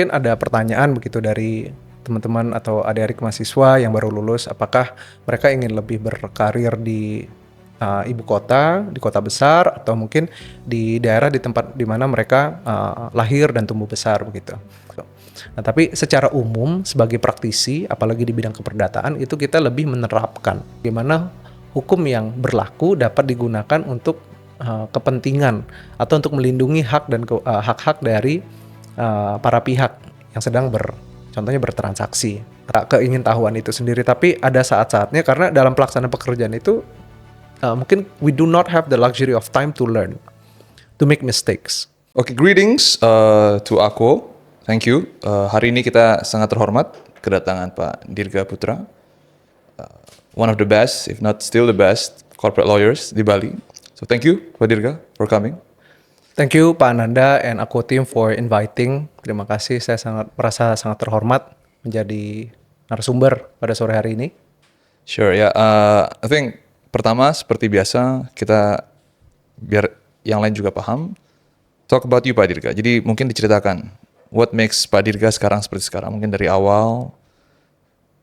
mungkin ada pertanyaan begitu dari teman-teman atau adik-adik mahasiswa yang baru lulus, apakah mereka ingin lebih berkarir di ibu kota, di kota besar, atau mungkin di daerah di tempat di mana mereka lahir dan tumbuh besar begitu. Nah, tapi secara umum sebagai praktisi, apalagi di bidang keperdataan, itu kita lebih menerapkan bagaimana hukum yang berlaku dapat digunakan untuk kepentingan atau untuk melindungi hak dan hak-hak dari para pihak yang sedang contohnya bertransaksi. Keingintahuan itu sendiri, tapi ada saat-saatnya karena dalam pelaksanaan pekerjaan itu mungkin we do not have the luxury of time to learn, to make mistakes. Oke, greetings to Ako. Thank you. Hari ini kita sangat terhormat kedatangan Pak Dirga Putra, one of the best, if not still the best, corporate lawyers di Bali. So thank you, Pak Dirga, for coming. Thank you Pak Ananda and Ako team for inviting. Terima kasih, saya merasa sangat terhormat menjadi narasumber pada sore hari ini. Sure, ya. I think pertama seperti biasa kita biar yang lain juga paham. Talk about you Pak Dirga. Jadi mungkin diceritakan what makes Pak Dirga sekarang seperti sekarang. Mungkin dari awal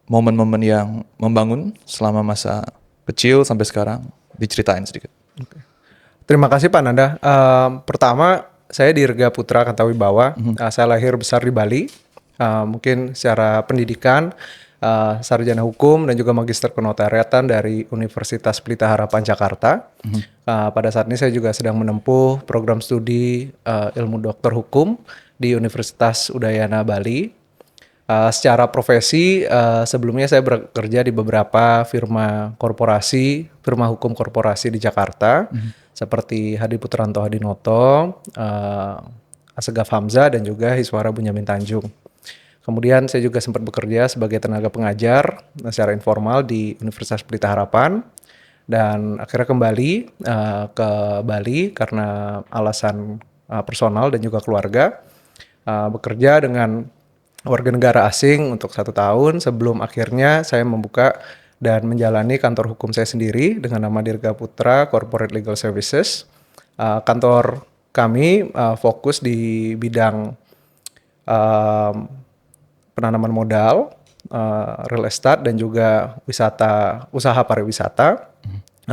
momen-momen yang membangun selama masa kecil sampai sekarang diceritain sedikit. Okay. Terima kasih Pak Nanda. Pertama, saya Dirga Putra Kantawibawa. Saya lahir besar di Bali. Mungkin secara pendidikan, sarjana hukum dan juga magister kenotariatan dari Universitas Pelita Harapan Jakarta. Pada saat ini saya juga sedang menempuh program studi ilmu doktor hukum di Universitas Udayana Bali. Secara profesi, sebelumnya saya bekerja di beberapa firma hukum korporasi di Jakarta, seperti Hadi Putranto Hadinoto, Asegaf Hamzah, dan juga Hiswara Bunyamin Tanjung. Kemudian saya juga sempat bekerja sebagai tenaga pengajar secara informal di Universitas Pelita Harapan, dan akhirnya kembali ke Bali karena alasan personal dan juga keluarga, bekerja dengan warga negara asing untuk 1 tahun sebelum akhirnya saya membuka dan menjalani kantor hukum saya sendiri dengan nama Dirga Putra Corporate Legal Services. Kantor kami fokus di bidang penanaman modal, real estate, dan juga usaha pariwisata,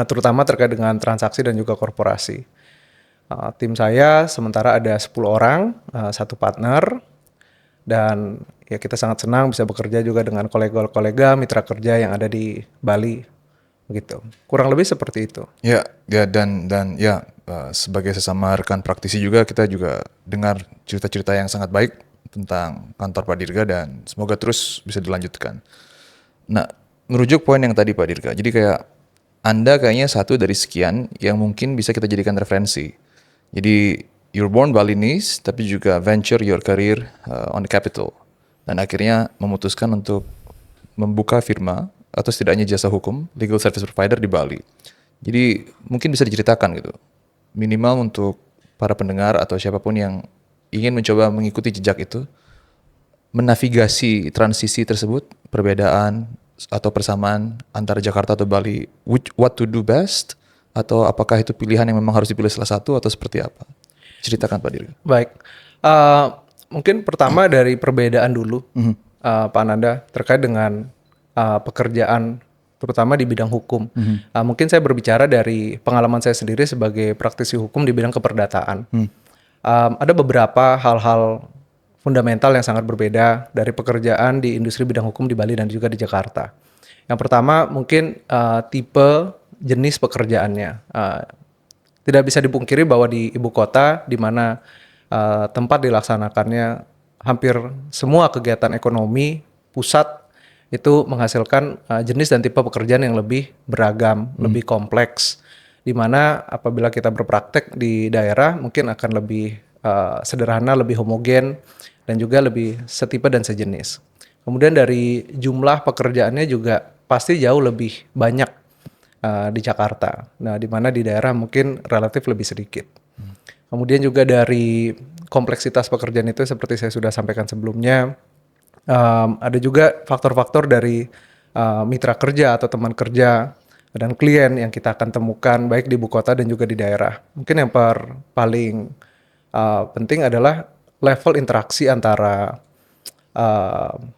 terutama terkait dengan transaksi dan juga korporasi. Tim saya sementara ada 10 orang, 1 partner, dan ya kita sangat senang bisa bekerja juga dengan kolega-kolega mitra kerja yang ada di Bali, begitu. Kurang lebih seperti itu. Ya dan sebagai sesama rekan praktisi juga kita juga dengar cerita-cerita yang sangat baik tentang kantor Pak Dirga dan semoga terus bisa dilanjutkan. Nah, merujuk poin yang tadi Pak Dirga, jadi kayak Anda kayaknya satu dari sekian yang mungkin bisa kita jadikan referensi. Jadi you're born Balinese, tapi juga venture your career on the capital. Dan akhirnya memutuskan untuk membuka firma, atau setidaknya jasa hukum, legal service provider di Bali. Jadi mungkin bisa diceritakan gitu. Minimal untuk para pendengar atau siapapun yang ingin mencoba mengikuti jejak itu, menavigasi transisi tersebut, perbedaan atau persamaan antara Jakarta atau Bali, what to do best, atau apakah itu pilihan yang memang harus dipilih salah satu atau seperti apa? Ceritakan Pak Dirga. Baik, mungkin pertama dari perbedaan dulu, Pak Ananda, terkait dengan pekerjaan terutama di bidang hukum. Mungkin saya berbicara dari pengalaman saya sendiri sebagai praktisi hukum di bidang keperdataan. Ada beberapa hal-hal fundamental yang sangat berbeda dari pekerjaan di industri bidang hukum di Bali dan juga di Jakarta. Yang pertama mungkin tipe jenis pekerjaannya. Tidak bisa dipungkiri bahwa di ibu kota, di mana tempat dilaksanakannya hampir semua kegiatan ekonomi pusat, itu menghasilkan jenis dan tipe pekerjaan yang lebih beragam, lebih kompleks. Di mana apabila kita berpraktek di daerah mungkin akan lebih sederhana, lebih homogen, dan juga lebih setipe dan sejenis. Kemudian dari jumlah pekerjaannya juga pasti jauh lebih banyak di Jakarta. Nah, di mana di daerah mungkin relatif lebih sedikit. Kemudian juga dari kompleksitas pekerjaan itu seperti saya sudah sampaikan sebelumnya, ada juga faktor-faktor dari mitra kerja atau teman kerja dan klien yang kita akan temukan baik di ibu kota dan juga di daerah. Mungkin yang paling penting adalah level interaksi antara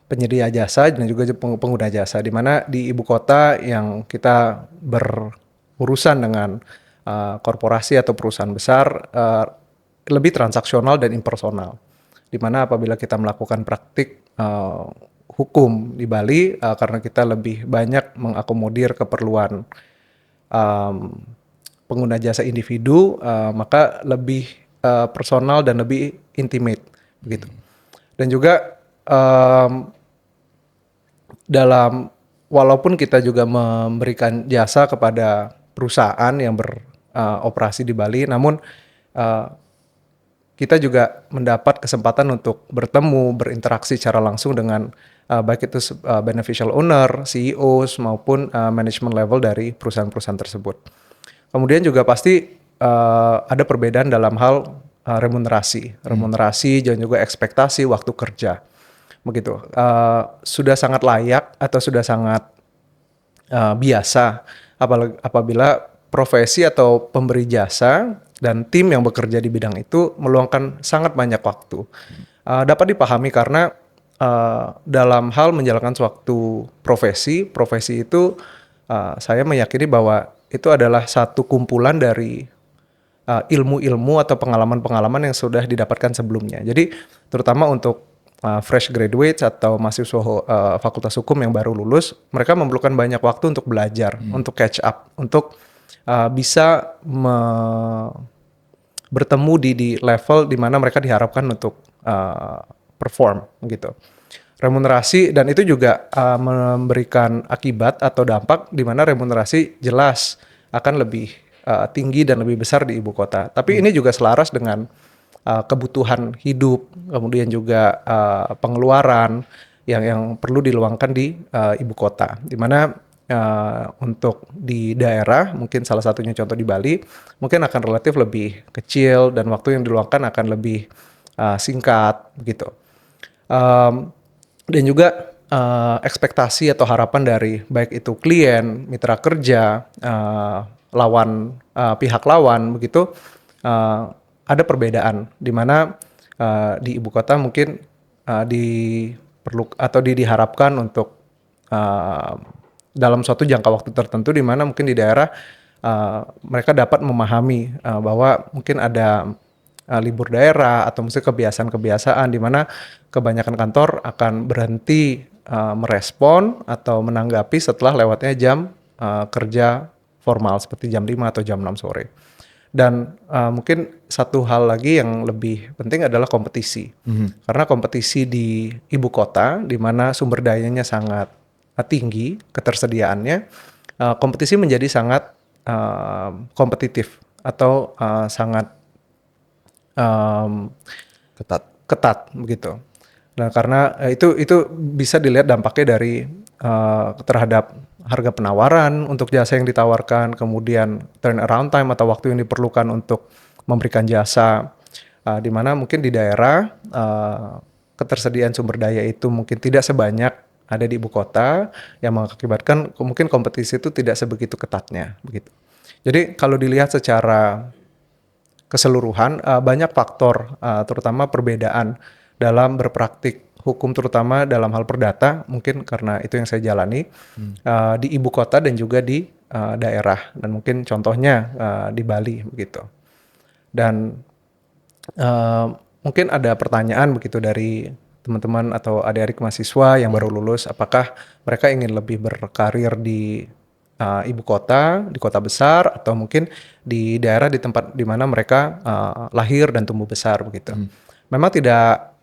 penyedia jasa dan juga pengguna jasa, di mana di ibu kota yang kita berurusan dengan korporasi atau perusahaan besar lebih transaksional dan impersonal, di mana apabila kita melakukan praktik hukum di Bali karena kita lebih banyak mengakomodir keperluan pengguna jasa individu, maka lebih personal dan lebih intimate begitu. Dan juga dalam walaupun kita juga memberikan jasa kepada perusahaan yang beroperasi di Bali, namun kita juga mendapat kesempatan untuk bertemu, berinteraksi secara langsung dengan baik itu beneficial owner, CEOs maupun management level dari perusahaan-perusahaan tersebut. Kemudian juga pasti ada perbedaan dalam hal remunerasi dan juga ekspektasi waktu kerja, begitu. Sudah sangat layak atau sudah sangat biasa apabila profesi atau pemberi jasa dan tim yang bekerja di bidang itu meluangkan sangat banyak waktu. Dapat dipahami karena dalam hal menjalankan suatu profesi itu saya meyakini bahwa itu adalah satu kumpulan dari ilmu-ilmu atau pengalaman-pengalaman yang sudah didapatkan sebelumnya. Jadi terutama untuk fresh graduates atau mahasiswa fakultas hukum yang baru lulus, mereka memerlukan banyak waktu untuk belajar, untuk catch up, untuk bisa bertemu di level di mana mereka diharapkan untuk perform gitu. Remunerasi, dan itu juga memberikan akibat atau dampak di mana remunerasi jelas akan lebih tinggi dan lebih besar di ibu kota. Tapi ini juga selaras dengan kebutuhan hidup, kemudian juga pengeluaran yang perlu diluangkan di ibu kota. Di mana untuk di daerah, mungkin salah satunya contoh di Bali, mungkin akan relatif lebih kecil dan waktu yang diluangkan akan lebih singkat begitu. Dan juga ekspektasi atau harapan dari baik itu klien, mitra kerja, pihak lawan begitu, ada perbedaan di mana di ibu kota mungkin diharapkan untuk dalam suatu jangka waktu tertentu, di mana mungkin di daerah mereka dapat memahami bahwa mungkin ada libur daerah atau mungkin kebiasaan-kebiasaan di mana kebanyakan kantor akan berhenti merespon atau menanggapi setelah lewatnya jam kerja formal seperti jam 5 atau jam 6 sore. Dan mungkin satu hal lagi yang lebih penting adalah kompetisi. Karena kompetisi di ibu kota di mana sumber dayanya sangat tinggi, ketersediaannya, kompetisi menjadi sangat kompetitif atau sangat ketat begitu. Nah, karena itu bisa dilihat dampaknya dari terhadap harga penawaran untuk jasa yang ditawarkan, kemudian turnaround time atau waktu yang diperlukan untuk memberikan jasa, di mana mungkin di daerah ketersediaan sumber daya itu mungkin tidak sebanyak ada di ibu kota, yang mengakibatkan mungkin kompetisi itu tidak sebegitu ketatnya begitu. Jadi kalau dilihat secara keseluruhan, banyak faktor, terutama perbedaan dalam berpraktik hukum, terutama dalam hal perdata, mungkin karena itu yang saya jalani di ibu kota dan juga di daerah, dan mungkin contohnya di Bali begitu. Dan mungkin ada pertanyaan begitu dari teman-teman atau adik-adik mahasiswa yang baru lulus, apakah mereka ingin lebih berkarir di ibu kota, di kota besar, atau mungkin di daerah di tempat di mana mereka lahir dan tumbuh besar begitu. Memang tidak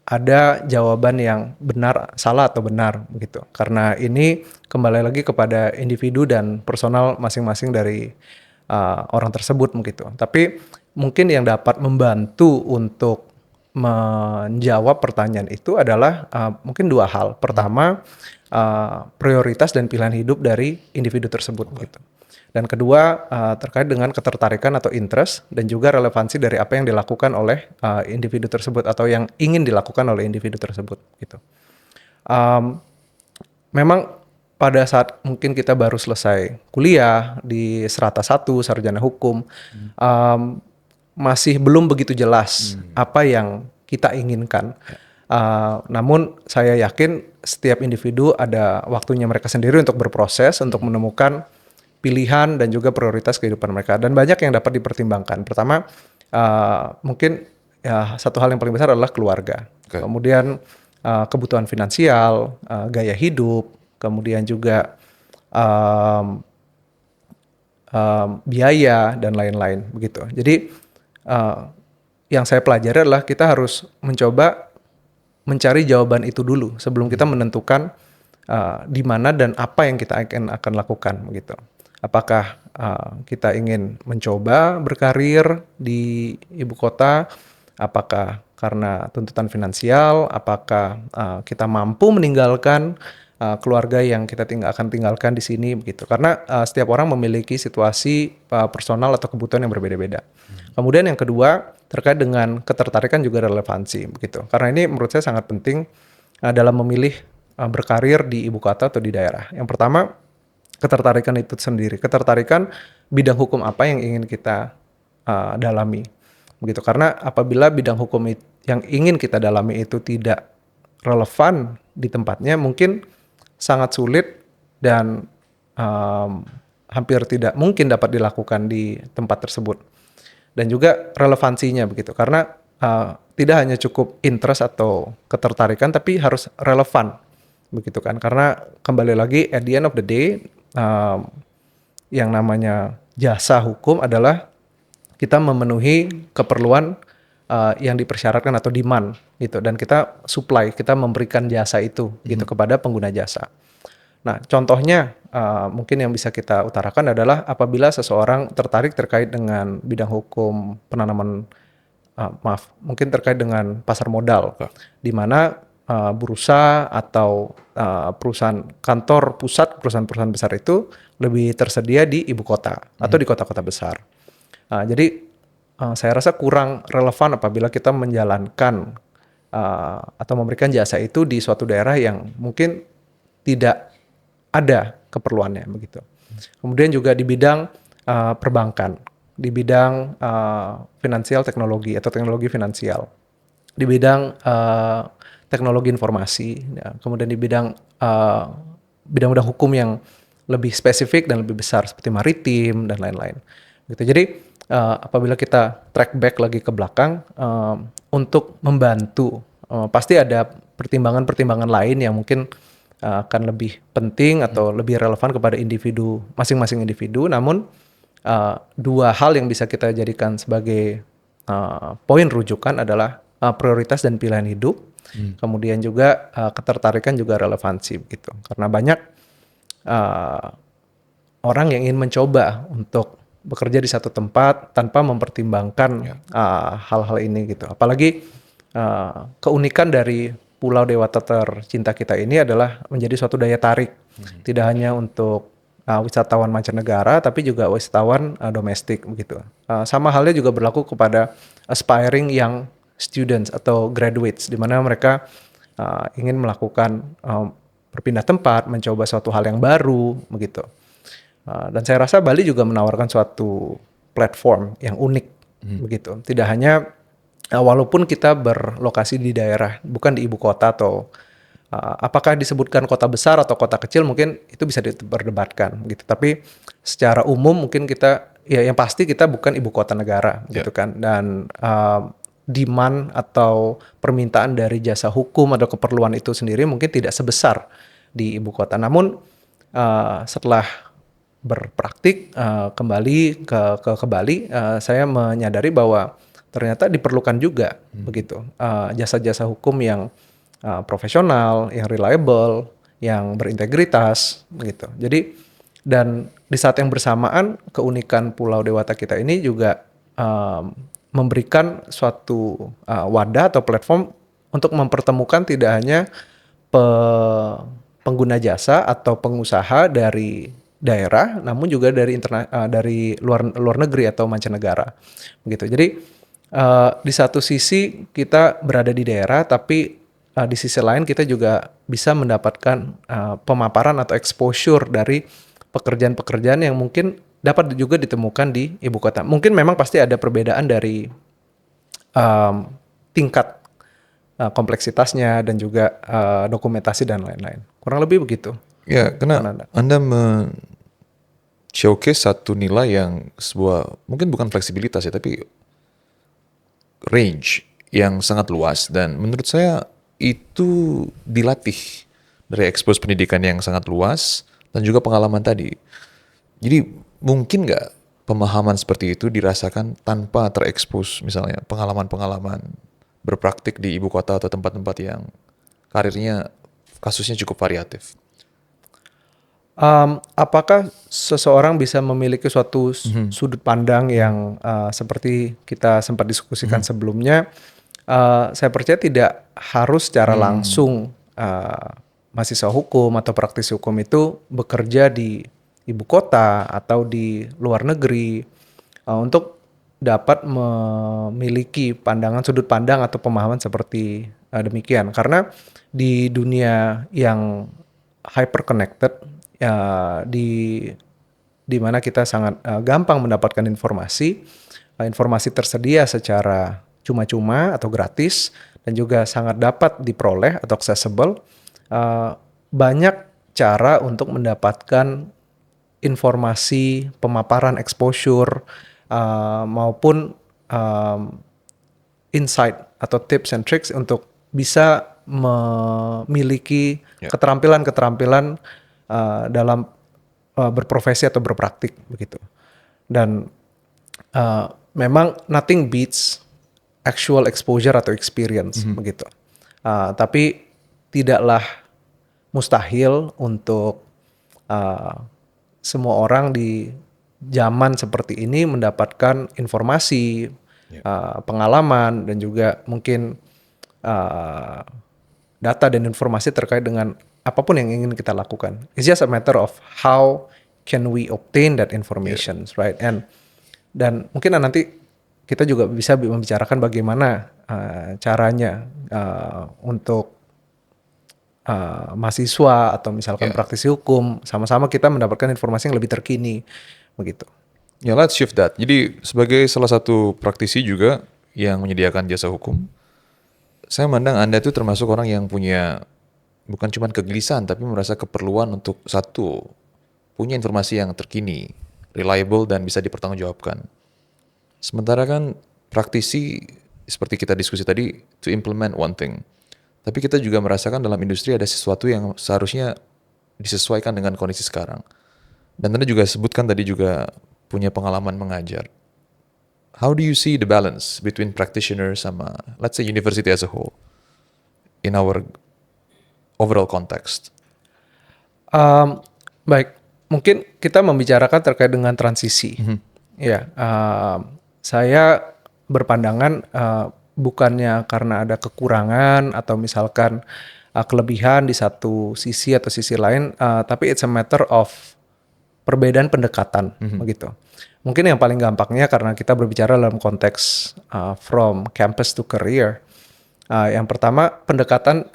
ada jawaban yang benar, salah atau benar begitu. Karena ini kembali lagi kepada individu dan personal masing-masing dari orang tersebut begitu. Tapi mungkin yang dapat membantu untuk menjawab pertanyaan itu adalah mungkin dua hal. Pertama, prioritas dan pilihan hidup dari individu tersebut gitu. Dan kedua, terkait dengan ketertarikan atau interest dan juga relevansi dari apa yang dilakukan oleh individu tersebut atau yang ingin dilakukan oleh individu tersebut gitu. Memang pada saat mungkin kita baru selesai kuliah di Strata 1 sarjana hukum, masih belum begitu jelas apa yang kita inginkan. Namun saya yakin setiap individu ada waktunya mereka sendiri untuk berproses, untuk menemukan pilihan dan juga prioritas kehidupan mereka. Dan banyak yang dapat dipertimbangkan. Pertama, mungkin ya satu hal yang paling besar adalah keluarga. Oke. Kemudian kebutuhan finansial, gaya hidup, kemudian juga biaya dan lain-lain begitu. Jadi yang saya pelajari adalah kita harus mencoba mencari jawaban itu dulu sebelum kita menentukan di mana dan apa yang kita akan lakukan begitu. Apakah kita ingin mencoba berkarir di ibu kota? Apakah karena tuntutan finansial? Apakah kita mampu meninggalkan keluarga yang kita akan tinggalkan di sini begitu? Karena setiap orang memiliki situasi personal atau kebutuhan yang berbeda-beda. Kemudian yang kedua terkait dengan ketertarikan juga relevansi begitu. Karena ini menurut saya sangat penting dalam memilih berkarir di ibu kota atau di daerah. Yang pertama, ketertarikan itu sendiri. Ketertarikan bidang hukum apa yang ingin kita dalami. Begitu. Karena apabila bidang hukum yang ingin kita dalami itu tidak relevan di tempatnya, mungkin sangat sulit dan hampir tidak mungkin dapat dilakukan di tempat tersebut. Dan juga relevansinya begitu, karena tidak hanya cukup interest atau ketertarikan, tapi harus relevan begitu kan. Karena kembali lagi at the end of the day, yang namanya jasa hukum adalah kita memenuhi keperluan yang dipersyaratkan atau demand gitu, dan kita supply, kita memberikan jasa itu gitu kepada pengguna jasa. Nah, contohnya mungkin yang bisa kita utarakan adalah apabila seseorang tertarik terkait dengan bidang hukum penanaman, mungkin terkait dengan pasar modal, di mana bursa atau perusahaan kantor pusat perusahaan-perusahaan besar itu lebih tersedia di ibu kota atau di kota-kota besar. Jadi saya rasa kurang relevan apabila kita menjalankan atau memberikan jasa itu di suatu daerah yang mungkin tidak ada keperluannya begitu. Kemudian juga di bidang perbankan, di bidang finansial teknologi atau teknologi finansial, di bidang teknologi informasi, ya. Kemudian di bidang bidang-bidang hukum yang lebih spesifik dan lebih besar seperti maritim dan lain-lain. Gitu. Jadi apabila kita track back lagi ke belakang untuk membantu, pasti ada pertimbangan-pertimbangan lain yang mungkin akan lebih penting atau lebih relevan kepada individu, masing-masing individu. Namun dua hal yang bisa kita jadikan sebagai poin rujukan adalah prioritas dan pilihan hidup, kemudian juga ketertarikan juga relevansi gitu. Karena banyak orang yang ingin mencoba untuk bekerja di satu tempat tanpa mempertimbangkan hal-hal ini gitu. Apalagi keunikan dari Pulau Dewata tercinta kita ini adalah menjadi suatu daya tarik, tidak hanya untuk wisatawan mancanegara, tapi juga wisatawan domestik begitu. Sama halnya juga berlaku kepada aspiring young students atau graduates, di mana mereka ingin melakukan berpindah tempat, mencoba suatu hal yang baru begitu. Dan saya rasa Bali juga menawarkan suatu platform yang unik begitu. Tidak hanya walaupun kita berlokasi di daerah, bukan di ibu kota atau apakah disebutkan kota besar atau kota kecil, mungkin itu bisa diperdebatkan gitu. Tapi secara umum mungkin kita, ya yang pasti kita bukan ibu kota negara gitu kan. Dan demand atau permintaan dari jasa hukum atau keperluan itu sendiri mungkin tidak sebesar di ibu kota. Namun setelah berpraktik kembali ke Bali, saya menyadari bahwa ternyata diperlukan juga begitu jasa-jasa hukum yang profesional, yang reliable, yang berintegritas begitu. Jadi dan di saat yang bersamaan keunikan Pulau Dewata kita ini juga memberikan suatu wadah atau platform untuk mempertemukan tidak hanya pengguna jasa atau pengusaha dari daerah, namun juga dari luar negeri atau mancanegara, begitu. Jadi di satu sisi kita berada di daerah, tapi di sisi lain kita juga bisa mendapatkan pemaparan atau exposure dari pekerjaan-pekerjaan yang mungkin dapat juga ditemukan di ibu kota. Mungkin memang pasti ada perbedaan dari tingkat kompleksitasnya dan juga dokumentasi dan lain-lain. Kurang lebih begitu. Ya, karena Ananda. Anda showcase satu nilai yang sebuah mungkin bukan fleksibilitas ya, tapi range yang sangat luas, dan menurut saya itu dilatih dari expose pendidikan yang sangat luas dan juga pengalaman tadi. Jadi mungkin nggak pemahaman seperti itu dirasakan tanpa terekspos misalnya pengalaman-pengalaman berpraktik di ibu kota atau tempat-tempat yang karirnya kasusnya cukup variatif. Apakah seseorang bisa memiliki suatu sudut pandang yang seperti kita sempat diskusikan sebelumnya? Saya percaya tidak harus secara langsung mahasiswa hukum atau praktisi hukum itu bekerja di ibu kota atau di luar negeri untuk dapat memiliki pandangan sudut pandang atau pemahaman seperti demikian. Karena di dunia yang hyper connected, di mana kita sangat gampang mendapatkan informasi, informasi tersedia secara cuma-cuma atau gratis dan juga sangat dapat diperoleh atau accessible. Banyak cara untuk mendapatkan informasi, pemaparan, exposure maupun insight atau tips and tricks untuk bisa memiliki keterampilan-keterampilan dalam berprofesi atau berpraktik begitu. Dan memang nothing beats actual exposure atau experience begitu. Tapi tidaklah mustahil untuk semua orang di zaman seperti ini mendapatkan informasi, pengalaman dan juga mungkin data dan informasi terkait dengan apapun yang ingin kita lakukan. It's just a matter of how can we obtain that information, right? Dan mungkin nanti kita juga bisa membicarakan bagaimana caranya untuk mahasiswa atau misalkan praktisi hukum sama-sama kita mendapatkan informasi yang lebih terkini, begitu. Ya, let's shift that. Jadi sebagai salah satu praktisi juga yang menyediakan jasa hukum, saya memandang Anda itu termasuk orang yang punya bukan cuma kegelisahan, tapi merasa keperluan untuk satu, punya informasi yang terkini, reliable, dan bisa dipertanggungjawabkan. Sementara kan praktisi, seperti kita diskusi tadi, to implement one thing. Tapi kita juga merasakan dalam industri ada sesuatu yang seharusnya disesuaikan dengan kondisi sekarang. Dan Anda juga sebutkan tadi juga punya pengalaman mengajar. How do you see the balance between practitioner sama, let's say, university as a whole in our overall context? Baik, mungkin kita membicarakan terkait dengan transisi. Ya, saya berpandangan bukannya karena ada kekurangan atau misalkan kelebihan di satu sisi atau sisi lain, tapi it's a matter of perbedaan pendekatan, begitu. Mungkin yang paling gampangnya karena kita berbicara dalam konteks from campus to career. Yang pertama, pendekatan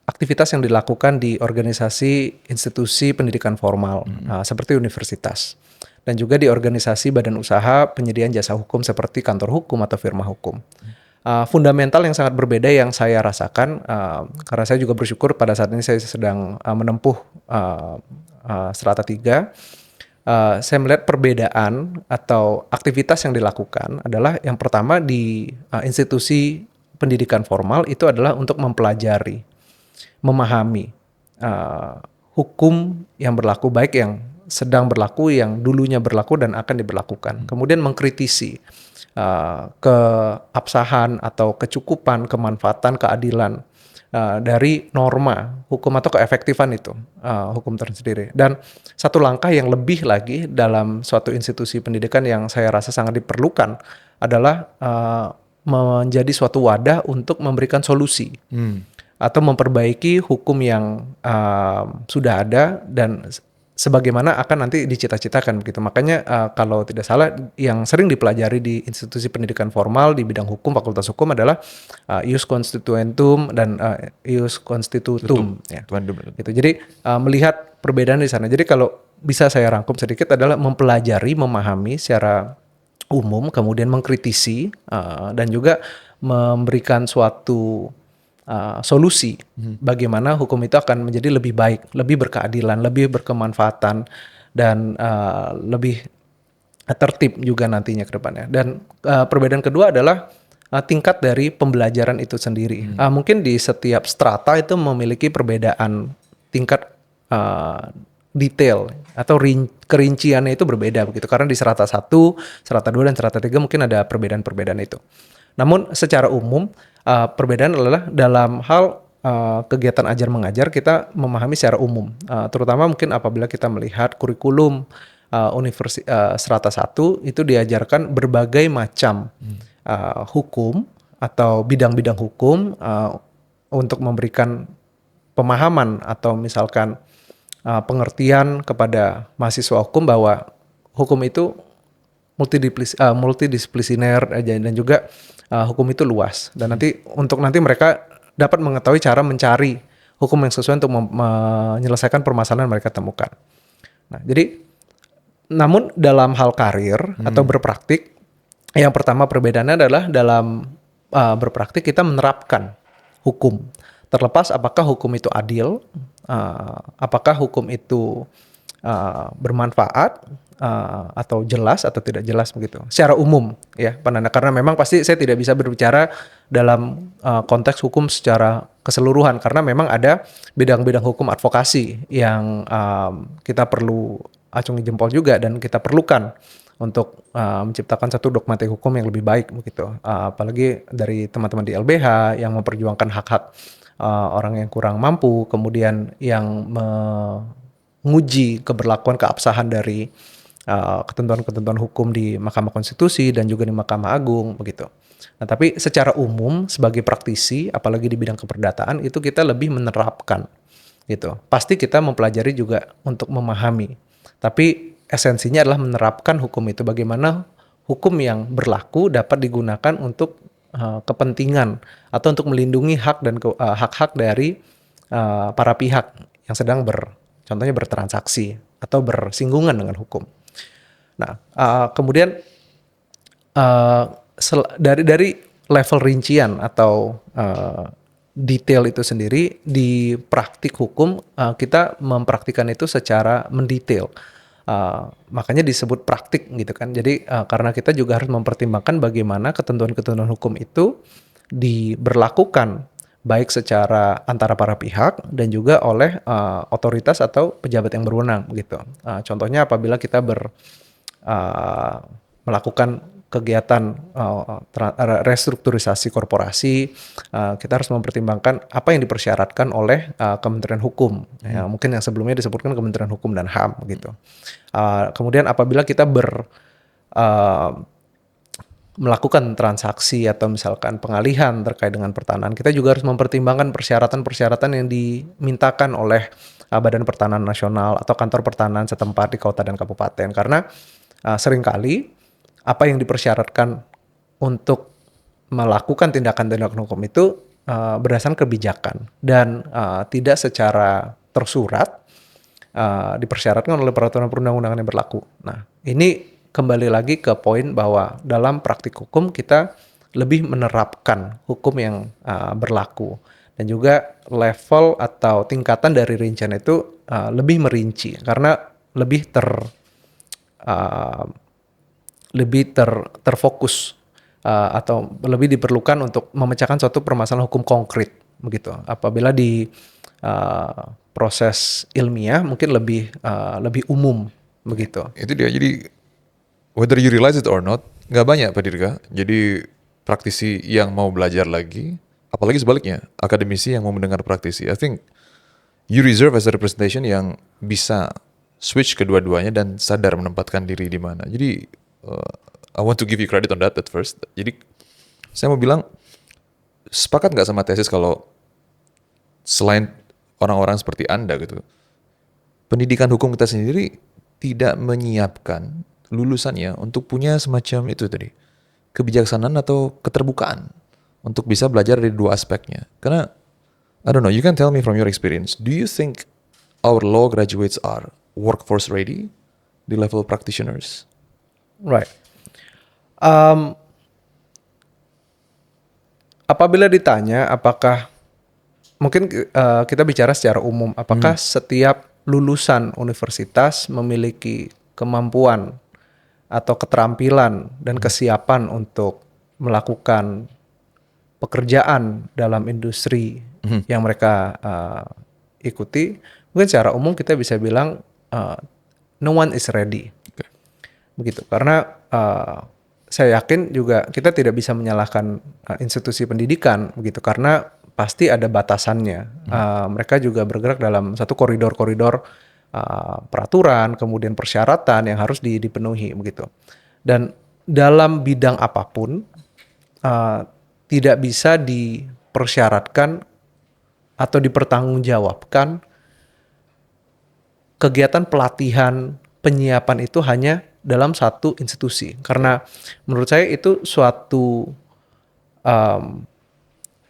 aktivitas yang dilakukan di organisasi institusi pendidikan formal seperti universitas dan juga di organisasi badan usaha penyediaan jasa hukum seperti kantor hukum atau firma hukum. Fundamental yang sangat berbeda yang saya rasakan karena saya juga bersyukur pada saat ini saya sedang menempuh strata 3. Saya melihat perbedaan atau aktivitas yang dilakukan adalah yang pertama di institusi pendidikan formal itu adalah untuk mempelajari, memahami hukum yang berlaku, baik yang sedang berlaku, yang dulunya berlaku dan akan diberlakukan. Kemudian mengkritisi keabsahan atau kecukupan, kemanfaatan, keadilan dari norma hukum atau keefektifan itu hukum tersendiri. Dan satu langkah yang lebih lagi dalam suatu institusi pendidikan yang saya rasa sangat diperlukan adalah menjadi suatu wadah untuk memberikan solusi atau memperbaiki hukum yang sudah ada dan sebagaimana akan nanti dicita-citakan begitu. Makanya kalau tidak salah yang sering dipelajari di institusi pendidikan formal di bidang hukum, fakultas hukum adalah ius constituentum dan ius constitutum. Ya. Gitu. Jadi melihat perbedaan di sana. Jadi kalau bisa saya rangkum sedikit adalah mempelajari, memahami secara umum, kemudian mengkritisi dan juga memberikan suatu solusi bagaimana hukum itu akan menjadi lebih baik, lebih berkeadilan, lebih berkemanfaatan, dan lebih tertib juga nantinya ke depannya. Dan perbedaan kedua adalah tingkat dari pembelajaran itu sendiri. Mungkin di setiap strata itu memiliki perbedaan tingkat detail atau kerinciannya itu berbeda begitu. Karena di strata 1, strata 2, dan strata 3 mungkin ada perbedaan-perbedaan itu. Namun secara umum perbedaan adalah dalam hal kegiatan ajar mengajar kita memahami secara umum. Terutama mungkin apabila kita melihat kurikulum strata 1 itu diajarkan berbagai macam hukum atau bidang-bidang hukum untuk memberikan pemahaman atau misalkan pengertian kepada mahasiswa hukum bahwa hukum itu multidisipliner dan juga hukum itu luas, dan nanti mereka dapat mengetahui cara mencari hukum yang sesuai untuk menyelesaikan permasalahan yang mereka temukan. Nah, jadi namun dalam hal karir atau berpraktik, yang pertama perbedaannya adalah dalam berpraktik kita menerapkan hukum. Terlepas apakah hukum itu adil, apakah hukum itu bermanfaat, atau jelas atau tidak jelas begitu. Secara umum ya, Pananda, karena memang pasti saya tidak bisa berbicara dalam konteks hukum secara keseluruhan karena memang ada bidang-bidang hukum advokasi yang kita perlu acungi jempol juga dan kita perlukan untuk menciptakan satu dogmatik hukum yang lebih baik begitu. Apalagi dari teman-teman di LBH yang memperjuangkan hak-hak orang yang kurang mampu, kemudian yang menguji keberlakuan keabsahan dari ketentuan-ketentuan hukum di Mahkamah Konstitusi dan juga di Mahkamah Agung begitu. Nah, tapi secara umum sebagai praktisi, apalagi di bidang keperdataan itu kita lebih menerapkan gitu. Pasti kita mempelajari juga untuk memahami, tapi esensinya adalah menerapkan hukum itu. Bagaimana hukum yang berlaku dapat digunakan untuk kepentingan atau untuk melindungi hak dan hak-hak dari para pihak yang sedang contohnya bertransaksi atau bersinggungan dengan hukum. Nah, kemudian dari level rincian atau detail itu sendiri di praktik hukum kita mempraktikkan itu secara mendetail. Makanya disebut praktik gitu kan. Jadi karena kita juga harus mempertimbangkan bagaimana ketentuan-ketentuan hukum itu diberlakukan baik secara antara para pihak dan juga oleh otoritas atau pejabat yang berwenang gitu. Contohnya apabila kita melakukan kegiatan restrukturisasi korporasi, kita harus mempertimbangkan apa yang dipersyaratkan oleh Kementerian Hukum. Ya, mungkin yang sebelumnya disebutkan Kementerian Hukum dan HAM gitu. Kemudian apabila kita melakukan transaksi atau misalkan pengalihan terkait dengan pertanahan, kita juga harus mempertimbangkan persyaratan-persyaratan yang dimintakan oleh Badan Pertanahan Nasional atau kantor pertanahan setempat di kota dan kabupaten. Karena seringkali apa yang dipersyaratkan untuk melakukan tindakan-tindakan hukum itu berdasarkan kebijakan dan tidak secara tersurat dipersyaratkan oleh peraturan perundang-undangan yang berlaku. Nah, ini kembali lagi ke poin bahwa dalam praktik hukum kita lebih menerapkan hukum yang berlaku dan juga level atau tingkatan dari rincian itu lebih merinci karena lebih terfokus atau lebih diperlukan untuk memecahkan suatu permasalahan hukum konkret begitu. Apabila di proses ilmiah mungkin lebih umum begitu. Itu dia. Jadi whether you realize it or not, nggak banyak Pak Dirga. Jadi praktisi yang mau belajar lagi, apalagi sebaliknya, akademisi yang mau mendengar praktisi. I think you reserve as a representation yang bisa switch kedua-duanya dan sadar menempatkan diri di mana. Jadi I want to give you credit on that at first. Jadi saya mau bilang, sepakat nggak sama tesis kalau selain orang-orang seperti Anda gitu, pendidikan hukum kita sendiri tidak menyiapkan lulusannya untuk punya semacam itu tadi, kebijaksanaan atau keterbukaan untuk bisa belajar dari dua aspeknya. Karena I don't know, you can tell me from your experience, do you think our law graduates are workforce ready di level practitioners? Right. Apabila ditanya apakah mungkin kita bicara secara umum, apakah setiap lulusan universitas memiliki kemampuan atau keterampilan dan kesiapan untuk melakukan pekerjaan dalam industri yang mereka ikuti? Mungkin secara umum kita bisa bilang no one is ready. Begitu. Karena saya yakin juga kita tidak bisa menyalahkan institusi pendidikan begitu, karena pasti ada batasannya. Mereka juga bergerak dalam satu koridor-koridor peraturan, kemudian persyaratan yang harus dipenuhi begitu. Dan dalam bidang apapun tidak bisa dipersyaratkan atau dipertanggungjawabkan kegiatan pelatihan penyiapan itu hanya dalam satu institusi, karena menurut saya itu suatu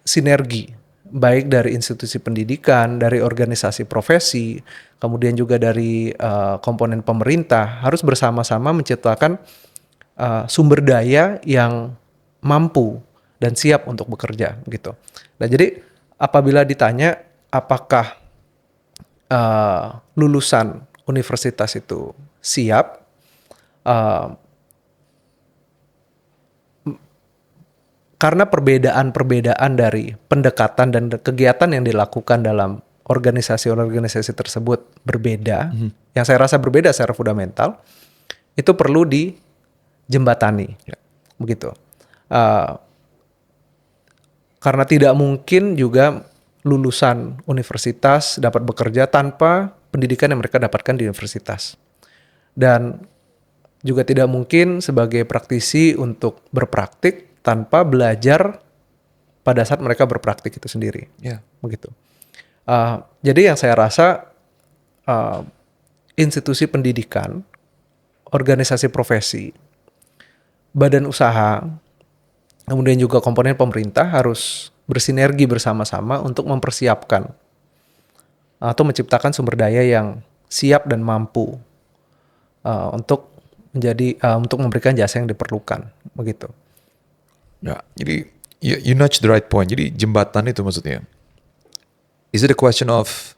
sinergi baik dari institusi pendidikan, dari organisasi profesi, kemudian juga dari komponen pemerintah harus bersama-sama menciptakan sumber daya yang mampu dan siap untuk bekerja gitu. Nah, jadi apabila ditanya apakah lulusan universitas itu siap, karena perbedaan-perbedaan dari pendekatan dan kegiatan yang dilakukan dalam organisasi-organisasi tersebut berbeda, yang saya rasa berbeda secara fundamental, itu perlu dijembatani, begitu. Karena tidak mungkin juga lulusan universitas dapat bekerja tanpa pendidikan yang mereka dapatkan di universitas. Dan juga tidak mungkin sebagai praktisi untuk berpraktik tanpa belajar pada saat mereka berpraktik itu sendiri. Begitu. Jadi yang saya rasa institusi pendidikan, organisasi profesi, badan usaha, kemudian juga komponen pemerintah harus bersinergi bersama-sama untuk mempersiapkan atau menciptakan sumber daya yang siap dan mampu untuk memberikan jasa yang diperlukan, begitu. Ya, jadi you nudge the right point. Jadi jembatan itu maksudnya. Is it a question of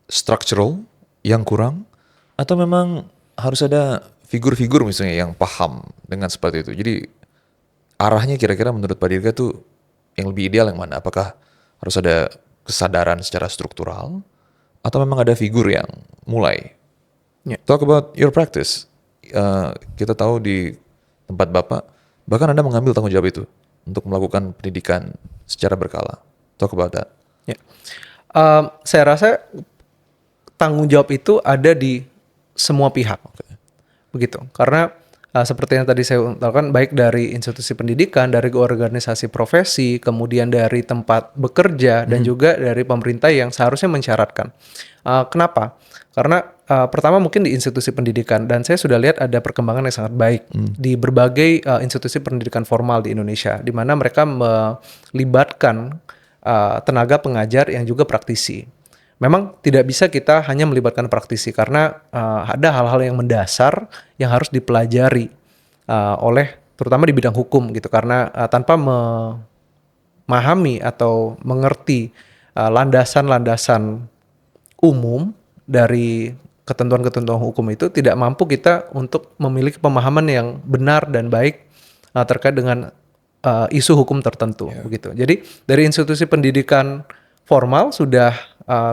structural yang kurang, atau memang harus ada figur-figur misalnya yang paham dengan seperti itu? Jadi arahnya kira-kira menurut Pak Dirga tuh yang lebih ideal yang mana? Apakah harus ada kesadaran secara struktural, atau memang ada figur yang mulai? Talk about your practice. Kita tahu di tempat Bapak, bahkan Anda mengambil tanggung jawab itu untuk melakukan pendidikan secara berkala. Talk about that. Saya rasa tanggung jawab itu ada di semua pihak. Begitu. Karena seperti yang tadi saya utarakan, baik dari institusi pendidikan, dari organisasi profesi, kemudian dari tempat bekerja, dan juga dari pemerintah yang seharusnya mensyaratkan. Kenapa? Karena pertama mungkin di institusi pendidikan, dan saya sudah lihat ada perkembangan yang sangat baik di berbagai institusi pendidikan formal di Indonesia, di mana mereka melibatkan tenaga pengajar yang juga praktisi. Memang tidak bisa kita hanya melibatkan praktisi, karena ada hal-hal yang mendasar yang harus dipelajari oleh terutama di bidang hukum gitu, karena tanpa memahami atau mengerti landasan-landasan umum dari ketentuan-ketentuan hukum itu, tidak mampu kita untuk memiliki pemahaman yang benar dan baik terkait dengan isu hukum tertentu, begitu. Jadi dari institusi pendidikan formal sudah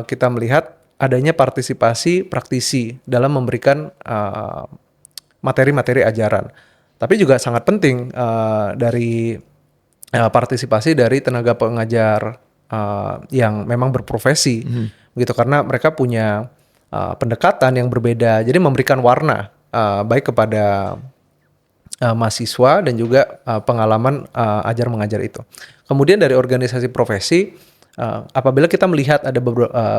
kita melihat adanya partisipasi praktisi dalam memberikan materi-materi ajaran. Tapi juga sangat penting dari partisipasi dari tenaga pengajar yang memang berprofesi, gitu, karena mereka punya pendekatan yang berbeda. Jadi memberikan warna baik kepada mahasiswa dan juga pengalaman ajar mengajar itu. Kemudian dari organisasi profesi, apabila kita melihat ada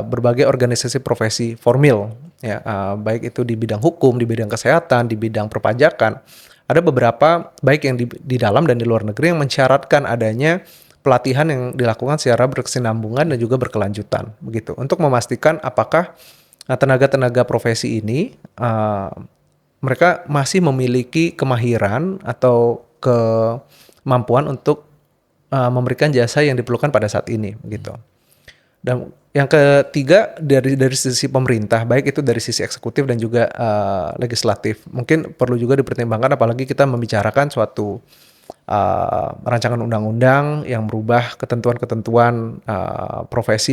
berbagai organisasi profesi formil, ya, baik itu di bidang hukum, di bidang kesehatan, di bidang perpajakan, ada beberapa baik yang di dalam dan di luar negeri yang mensyaratkan adanya pelatihan yang dilakukan secara berkesinambungan dan juga berkelanjutan, begitu, untuk memastikan apakah tenaga-tenaga profesi ini mereka masih memiliki kemahiran atau kemampuan untuk memberikan jasa yang diperlukan pada saat ini, gitu. Dan yang ketiga dari sisi pemerintah, baik itu dari sisi eksekutif dan juga legislatif, mungkin perlu juga dipertimbangkan apalagi kita membicarakan suatu rancangan undang-undang yang merubah ketentuan-ketentuan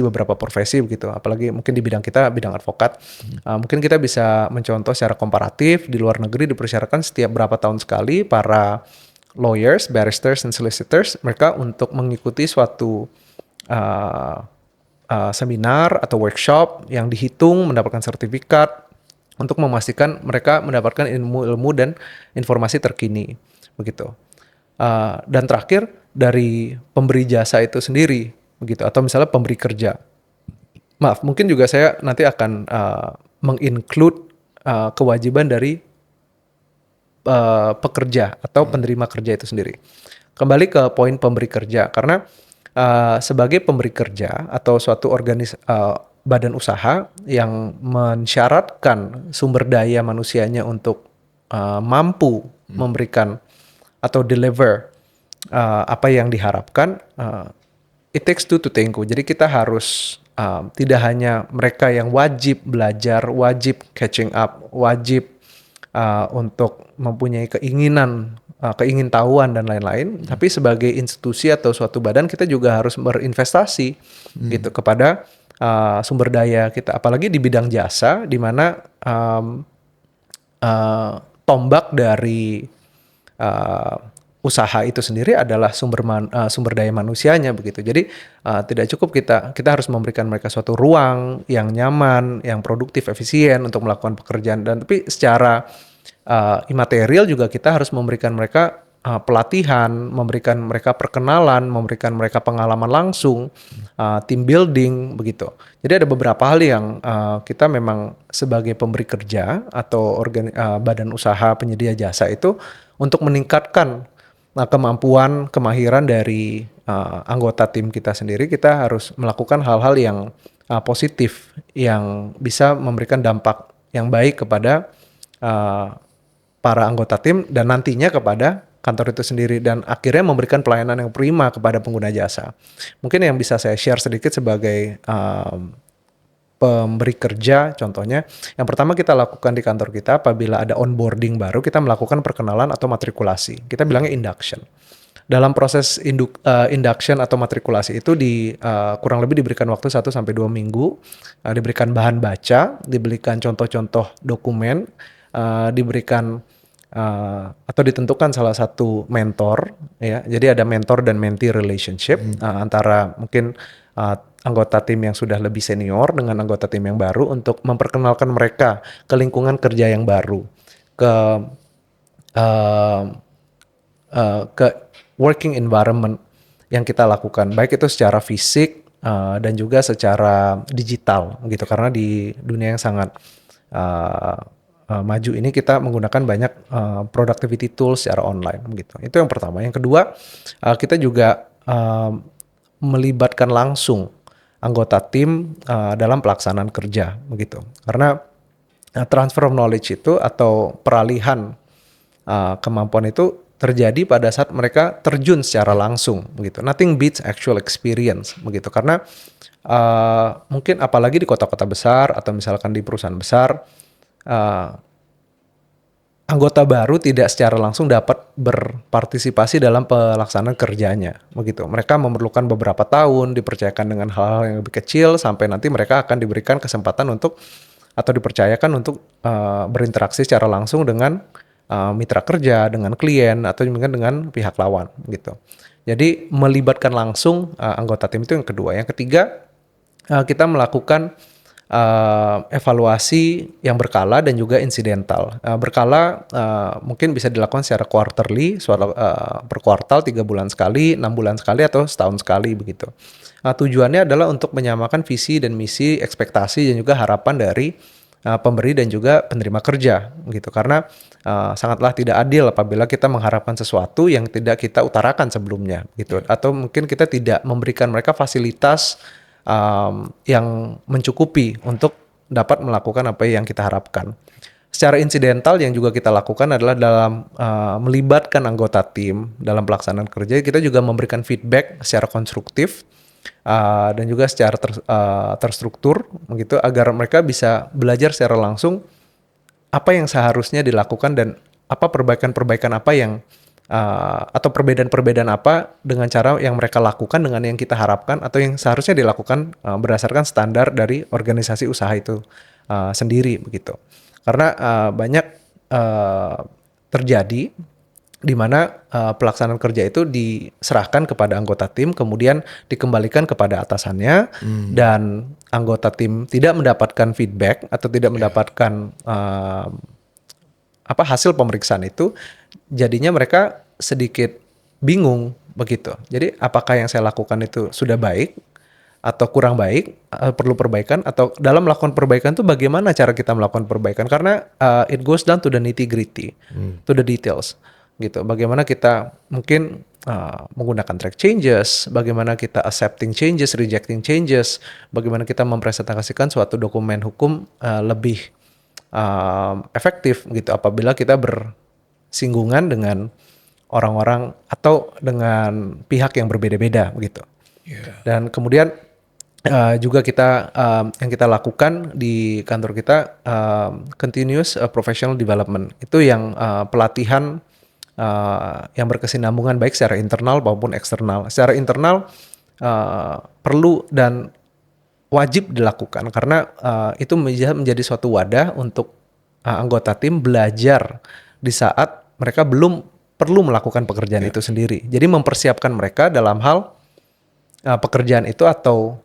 beberapa profesi begitu. Apalagi mungkin di bidang kita, bidang advokat, mungkin kita bisa mencontoh secara komparatif di luar negeri dipersyaratkan setiap berapa tahun sekali para lawyers, barristers, dan solicitors mereka untuk mengikuti suatu uh, seminar atau workshop yang dihitung mendapatkan sertifikat untuk memastikan mereka mendapatkan ilmu-ilmu dan informasi terkini begitu. Dan terakhir dari pemberi jasa itu sendiri begitu, atau misalnya pemberi kerja. Maaf, mungkin juga saya nanti akan menginclude kewajiban dari pekerja atau penerima kerja itu sendiri. Kembali ke poin pemberi kerja, karena sebagai pemberi kerja atau suatu badan usaha yang mensyaratkan sumber daya manusianya untuk mampu memberikan atau deliver apa yang diharapkan, it takes two to tango. Jadi kita harus tidak hanya mereka yang wajib belajar, wajib catching up, wajib untuk mempunyai keingintahuan dan lain-lain, tapi sebagai institusi atau suatu badan kita juga harus berinvestasi gitu kepada sumber daya kita, apalagi di bidang jasa di mana tombak dari usaha itu sendiri adalah sumber daya manusianya begitu. Jadi tidak cukup kita harus memberikan mereka suatu ruang yang nyaman, yang produktif, efisien untuk melakukan pekerjaan, dan tapi secara imaterial juga kita harus memberikan mereka pelatihan, memberikan mereka perkenalan, memberikan mereka pengalaman langsung, team building begitu. Jadi ada beberapa hal yang kita memang sebagai pemberi kerja atau badan usaha penyedia jasa itu untuk meningkatkan kemampuan, kemahiran dari anggota tim kita sendiri, kita harus melakukan hal-hal yang positif yang bisa memberikan dampak yang baik kepada para anggota tim dan nantinya kepada kantor itu sendiri, dan akhirnya memberikan pelayanan yang prima kepada pengguna jasa. Mungkin yang bisa saya share sedikit sebagai pemberi kerja, contohnya yang pertama kita lakukan di kantor kita apabila ada onboarding baru, kita melakukan perkenalan atau matrikulasi. Kita bilangnya induction. Dalam proses induction atau matrikulasi itu kurang lebih diberikan waktu 1-2 minggu, diberikan bahan baca, diberikan contoh-contoh dokumen, diberikan atau ditentukan salah satu mentor, ya. Jadi ada mentor dan mentee relationship antara mungkin anggota tim yang sudah lebih senior dengan anggota tim yang baru untuk memperkenalkan mereka ke lingkungan kerja yang baru, ke working environment yang kita lakukan, baik itu secara fisik dan juga secara digital, gitu. Karena di dunia yang sangat maju ini kita menggunakan banyak productivity tools secara online, gitu. Itu yang pertama. Yang kedua, kita juga melibatkan langsung anggota tim dalam pelaksanaan kerja, begitu. Karena transfer of knowledge itu atau peralihan kemampuan itu terjadi pada saat mereka terjun secara langsung, begitu. Nothing beats actual experience, begitu. Karena mungkin apalagi di kota-kota besar atau misalkan di perusahaan besar, anggota baru tidak secara langsung dapat berpartisipasi dalam pelaksanaan kerjanya, begitu. Mereka memerlukan beberapa tahun, dipercayakan dengan hal-hal yang lebih kecil, sampai nanti mereka akan diberikan kesempatan untuk atau dipercayakan untuk berinteraksi secara langsung dengan mitra kerja, dengan klien, atau mungkin dengan pihak lawan, gitu. Jadi melibatkan langsung anggota tim itu yang kedua. Yang ketiga, kita melakukan evaluasi yang berkala dan juga insidental. Berkala mungkin bisa dilakukan secara quarterly, per kuartal, 3 bulan sekali, 6 bulan sekali, atau setahun sekali, begitu. Tujuannya adalah untuk menyamakan visi dan misi, ekspektasi dan juga harapan dari pemberi dan juga penerima kerja, gitu. Karena sangatlah tidak adil apabila kita mengharapkan sesuatu yang tidak kita utarakan sebelumnya, gitu. Atau mungkin kita tidak memberikan mereka fasilitas yang mencukupi untuk dapat melakukan apa yang kita harapkan. Secara insidental yang juga kita lakukan adalah dalam melibatkan anggota tim dalam pelaksanaan kerja, kita juga memberikan feedback secara konstruktif dan juga secara terstruktur begitu agar mereka bisa belajar secara langsung apa yang seharusnya dilakukan dan apa perbaikan-perbaikan apa yang atau perbedaan-perbedaan apa dengan cara yang mereka lakukan dengan yang kita harapkan atau yang seharusnya dilakukan berdasarkan standar dari organisasi usaha itu sendiri begitu. Karena banyak terjadi di mana pelaksanaan kerja itu diserahkan kepada anggota tim, kemudian dikembalikan kepada atasannya, dan anggota tim tidak mendapatkan feedback atau tidak mendapatkan hasil pemeriksaan itu, jadinya mereka sedikit bingung begitu. Jadi apakah yang saya lakukan itu sudah baik atau kurang baik, perlu perbaikan, atau dalam melakukan perbaikan itu bagaimana cara kita melakukan perbaikan, karena it goes down to the nitty gritty, to the details gitu. Bagaimana kita mungkin menggunakan track changes, bagaimana kita accepting changes, rejecting changes, bagaimana kita mempresentasikan suatu dokumen hukum lebih efektif gitu apabila kita bersinggungan dengan orang-orang atau dengan pihak yang berbeda-beda begitu. Dan kemudian juga kita yang kita lakukan di kantor kita continuous professional development, itu yang pelatihan yang berkesinambungan baik secara internal maupun eksternal. Secara internal perlu dan wajib dilakukan karena itu menjadi suatu wadah untuk anggota tim belajar di saat mereka belum perlu melakukan pekerjaan itu sendiri. Jadi mempersiapkan mereka dalam hal pekerjaan itu atau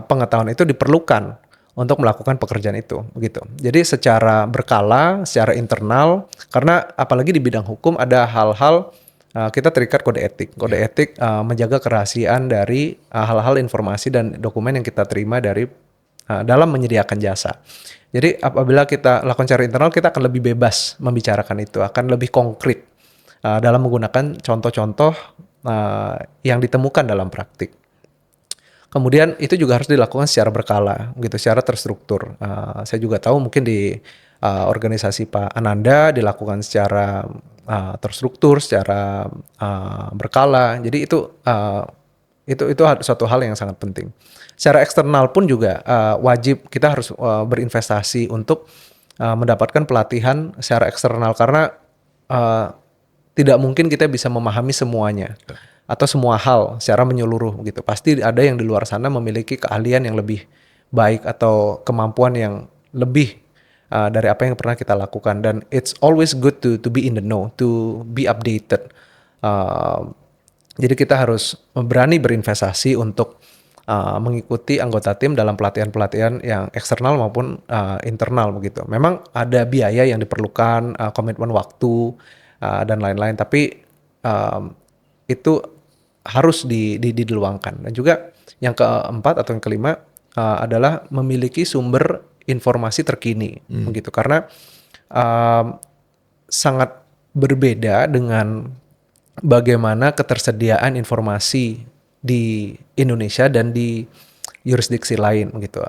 pengetahuan itu diperlukan untuk melakukan pekerjaan itu, begitu. Jadi secara berkala, secara internal, karena apalagi di bidang hukum ada hal-hal kita terikat kode etik. Kode etik menjaga kerahasiaan dari hal-hal informasi dan dokumen yang kita terima dari dalam menyediakan jasa. Jadi apabila kita lakukan secara internal, kita akan lebih bebas membicarakan itu, akan lebih konkret dalam menggunakan contoh-contoh yang ditemukan dalam praktik. Kemudian itu juga harus dilakukan secara berkala, gitu, secara terstruktur. Saya juga tahu mungkin di organisasi Pak Ananda dilakukan secara terstruktur, secara berkala. Jadi itu suatu hal yang sangat penting. Secara eksternal pun juga wajib kita harus berinvestasi untuk mendapatkan pelatihan secara eksternal karena tidak mungkin kita bisa memahami semuanya atau semua hal secara menyeluruh gitu. Pasti ada yang di luar sana memiliki keahlian yang lebih baik atau kemampuan yang lebih dari apa yang pernah kita lakukan, dan it's always good to be in the know, to be updated. Jadi kita harus berani berinvestasi untuk mengikuti anggota tim dalam pelatihan-pelatihan yang eksternal maupun internal begitu. Memang ada biaya yang diperlukan, komitmen waktu dan lain-lain, tapi itu harus diluangkan. Dan juga yang keempat atau yang kelima adalah memiliki sumber informasi terkini begitu, karena sangat berbeda dengan bagaimana ketersediaan informasi di Indonesia dan di yurisdiksi lain gitu.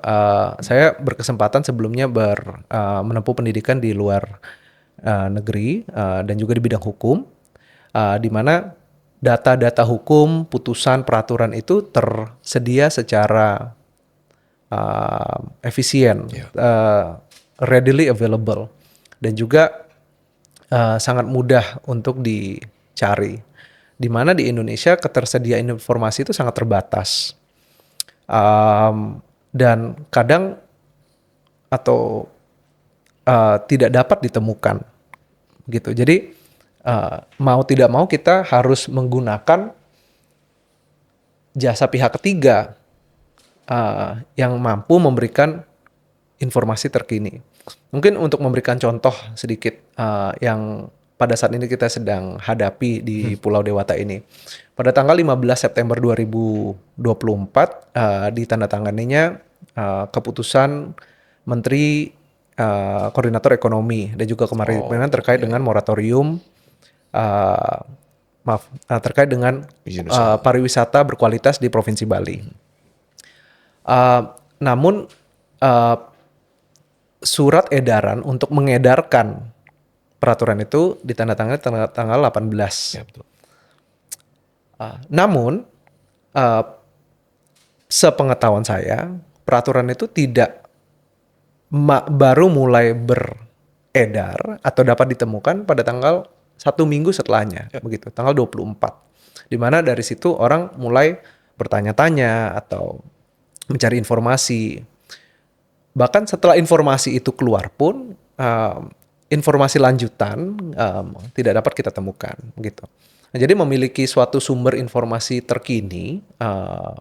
Saya berkesempatan sebelumnya menempuh pendidikan di luar negeri dan juga di bidang hukum, di mana data-data hukum, putusan, peraturan itu tersedia secara efisien, readily available, dan juga sangat mudah untuk dicari. Di mana di Indonesia ketersediaan informasi itu sangat terbatas, dan kadang atau tidak dapat ditemukan, gitu. Jadi mau tidak mau kita harus menggunakan jasa pihak ketiga yang mampu memberikan informasi terkini. Mungkin untuk memberikan contoh sedikit yang pada saat ini kita sedang hadapi di Pulau Dewata ini. Pada tanggal 15 September 2024 ditandatanganinya keputusan Menteri Koordinator Ekonomi dan juga Kemaritiman terkait dengan moratorium terkait dengan pariwisata berkualitas di Provinsi Bali. Namun surat edaran untuk mengedarkan peraturan itu ditandatangani tanggal 18. Ya, betul. Namun sepengetahuan saya peraturan itu tidak baru mulai beredar atau dapat ditemukan pada tanggal 1 minggu setelahnya, begitu, tanggal 24. Di mana dari situ orang mulai bertanya-tanya atau mencari informasi. Bahkan setelah informasi itu keluar pun, informasi lanjutan tidak dapat kita temukan, begitu. Nah, jadi memiliki suatu sumber informasi terkini,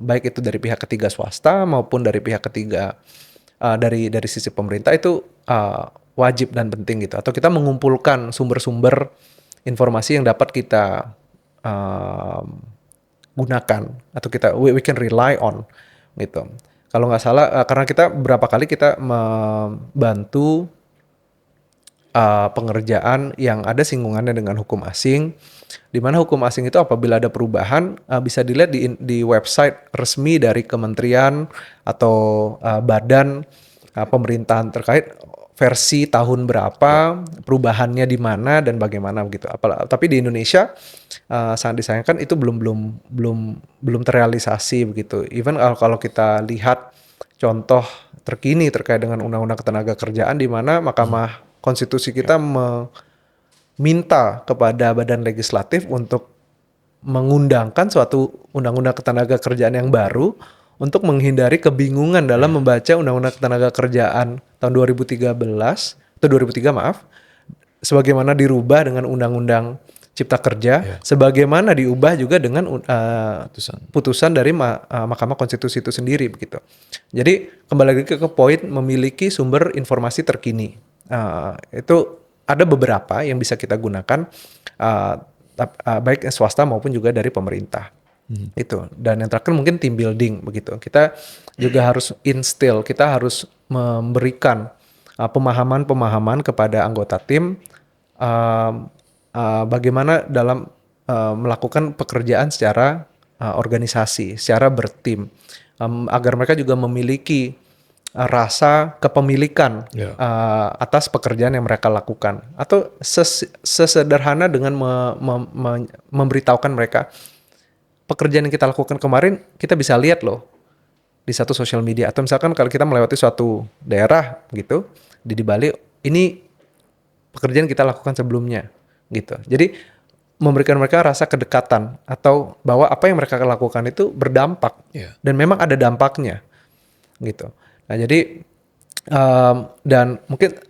baik itu dari pihak ketiga swasta maupun dari pihak ketiga dari sisi pemerintah itu wajib dan penting gitu. Atau kita mengumpulkan sumber-sumber informasi yang dapat kita gunakan atau we can rely on gitu. Kalau nggak salah, karena kita berapa kali kita membantu pengerjaan yang ada singgungannya dengan hukum asing, di mana hukum asing itu apabila ada perubahan bisa dilihat di website resmi dari kementerian atau badan pemerintahan terkait, versi tahun berapa, perubahannya di mana dan bagaimana begitu. Tapi di Indonesia sangat disayangkan itu belum terrealisasi begitu. Even kalau kita lihat contoh terkini terkait dengan Undang-Undang Ketenagakerjaan, di mana Mahkamah Konstitusi kita meminta kepada Badan Legislatif untuk mengundangkan suatu Undang-Undang Ketenagakerjaan yang baru untuk menghindari kebingungan dalam membaca Undang-Undang Ketenagakerjaan tahun 2013 atau 2003 maaf, sebagaimana dirubah dengan Undang-Undang Cipta Kerja, sebagaimana diubah juga dengan putusan dari Mahkamah Konstitusi itu sendiri begitu. Jadi kembali lagi ke poin memiliki sumber informasi terkini. Itu ada beberapa yang bisa kita gunakan, baik swasta maupun juga dari pemerintah. Itu. Dan yang terakhir mungkin team building begitu. Kita juga harus instill, kita harus memberikan pemahaman-pemahaman kepada anggota tim bagaimana dalam melakukan pekerjaan secara organisasi, secara bertim, agar mereka juga memiliki rasa kepemilikan atas pekerjaan yang mereka lakukan, atau sesederhana dengan memberitahukan mereka pekerjaan yang kita lakukan kemarin kita bisa lihat loh di satu sosial media, atau misalkan kalau kita melewati suatu daerah gitu di Bali, ini pekerjaan kita lakukan sebelumnya gitu. Jadi memberikan mereka rasa kedekatan atau bahwa apa yang mereka lakukan itu berdampak dan memang ada dampaknya gitu. Nah jadi dan mungkin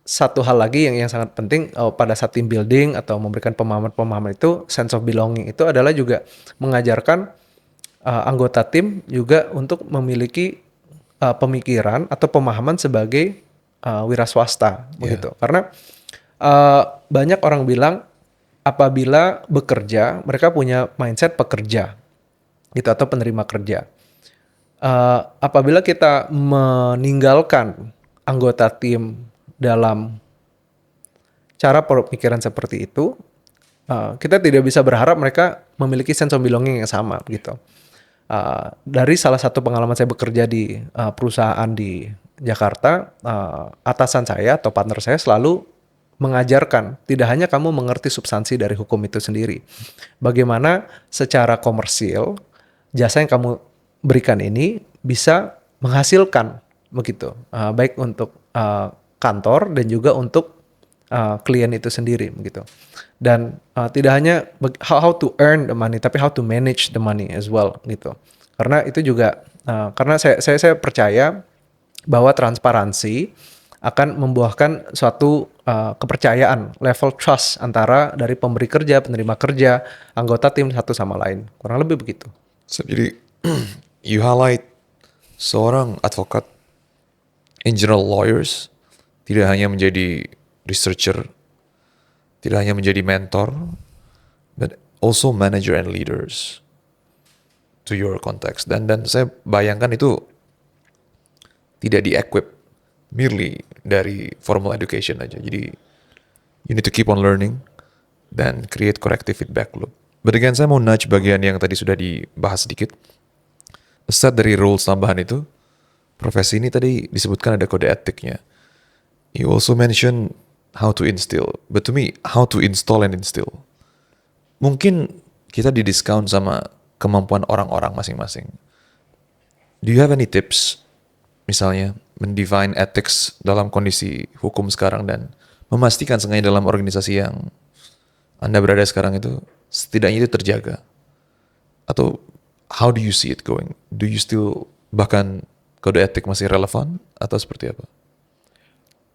satu hal lagi yang sangat penting pada saat team building atau memberikan pemahaman-pemahaman itu, sense of belonging itu adalah juga mengajarkan anggota tim juga untuk memiliki pemikiran atau pemahaman sebagai wira swasta begitu. Karena banyak orang bilang apabila bekerja mereka punya mindset pekerja gitu atau penerima kerja. Apabila kita meninggalkan anggota tim dalam cara pemikiran seperti itu, kita tidak bisa berharap mereka memiliki sense of belonging yang sama gitu. Dari salah satu pengalaman saya bekerja di perusahaan di Jakarta, atasan saya atau partner saya selalu mengajarkan tidak hanya kamu mengerti substansi dari hukum itu sendiri, bagaimana secara komersil jasa yang kamu berikan ini bisa menghasilkan begitu, baik untuk kantor dan juga untuk klien itu sendiri begitu. Dan tidak hanya how to earn the money, tapi how to manage the money as well gitu. Karena itu juga karena saya percaya bahwa transparansi akan membuahkan suatu kepercayaan, level trust antara dari pemberi kerja, penerima kerja, anggota tim satu sama lain. Kurang lebih begitu. So, jadi you highlight seorang advokat, in general lawyers, tidak hanya menjadi researcher, tidak hanya menjadi mentor, but also manager and leaders to your context. Dan saya bayangkan itu tidak di-equip merely dari formal education aja. Jadi you need to keep on learning dan create corrective feedback loop. But again, saya mau nudge bagian yang tadi sudah dibahas sedikit. Aside dari rules tambahan itu, profesi ini tadi disebutkan ada kode etiknya. You also mention how to instill, but to me, how to install and instill. Mungkin kita di-discount sama kemampuan orang-orang masing-masing. Do you have any tips, misalnya mendefine ethics dalam kondisi hukum sekarang dan memastikan sengaja dalam organisasi yang Anda berada sekarang itu setidaknya itu terjaga? Atau how do you see it going? Do you still, bahkan kode etik masih relevan atau seperti apa?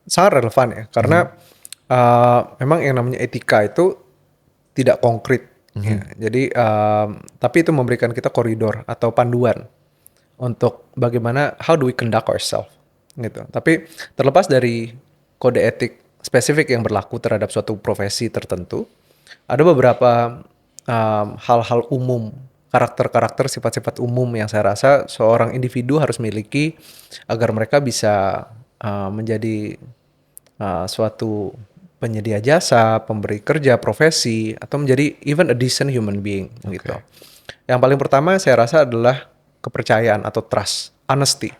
Sangat relevan ya, karena memang yang namanya etika itu tidak konkret. Ya. Jadi tapi itu memberikan kita koridor atau panduan untuk bagaimana how do we conduct ourselves gitu. Tapi terlepas dari kode etik spesifik yang berlaku terhadap suatu profesi tertentu, ada beberapa hal-hal umum, karakter-karakter, sifat-sifat umum yang saya rasa seorang individu harus miliki agar mereka bisa menjadi suatu penyedia jasa, pemberi kerja, profesi, atau menjadi even a decent human being gitu. Yang paling pertama saya rasa adalah kepercayaan atau trust, honesty.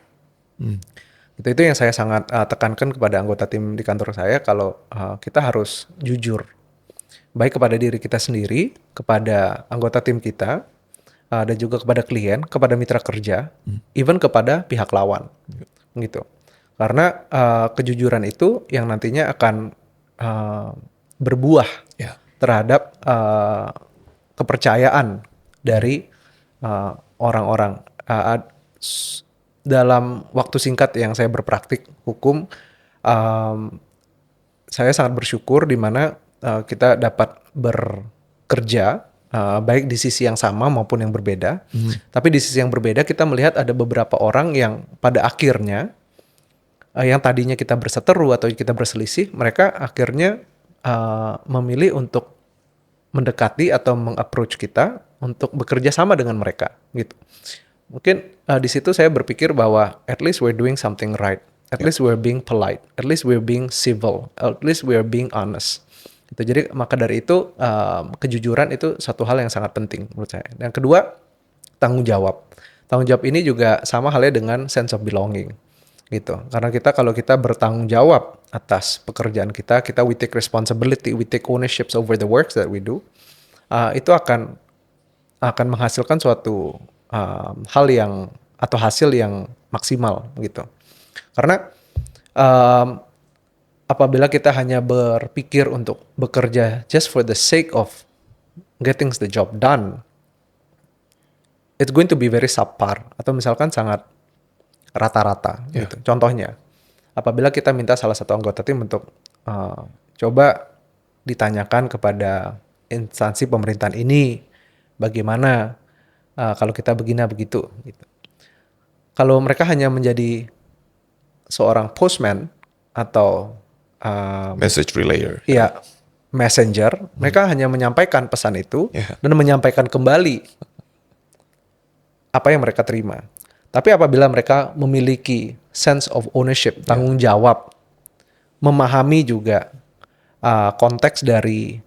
Itu yang saya sangat tekankan kepada anggota tim di kantor saya, kalau kita harus jujur, baik kepada diri kita sendiri, kepada anggota tim kita, dan juga kepada klien, kepada mitra kerja, even kepada pihak lawan, gitu. Karena kejujuran itu yang nantinya akan berbuah terhadap kepercayaan dari orang-orang. Dalam waktu singkat yang saya berpraktik hukum, saya sangat bersyukur di mana kita dapat bekerja baik di sisi yang sama maupun yang berbeda. Tapi di sisi yang berbeda kita melihat ada beberapa orang yang pada akhirnya yang tadinya kita berseteru atau kita berselisih, mereka akhirnya memilih untuk mendekati atau meng-approach kita untuk bekerja sama dengan mereka gitu. Mungkin di situ saya berpikir bahwa at least we're doing something right, at least we're being polite, at least we're being civil, at least we're being honest. Gitu. Jadi maka dari itu kejujuran itu satu hal yang sangat penting menurut saya. Yang kedua, tanggung jawab. Tanggung jawab ini juga sama halnya dengan sense of belonging. Gitu. Karena kalau kita bertanggung jawab atas pekerjaan kita we take responsibility, we take ownership over the works that we do, itu akan menghasilkan suatu hal yang atau hasil yang maksimal gitu. Karena apabila kita hanya berpikir untuk bekerja just for the sake of getting the job done, it's going to be very subpar atau misalkan sangat rata-rata gitu. Contohnya, apabila kita minta salah satu anggota tim untuk coba ditanyakan kepada instansi pemerintahan ini bagaimana kalau kita begini begitu gitu. Kalau mereka hanya menjadi seorang postman atau message relayer. Iya, messenger, mereka hanya menyampaikan pesan itu dan menyampaikan kembali apa yang mereka terima. Tapi apabila mereka memiliki sense of ownership, tanggung jawab, memahami juga konteks dari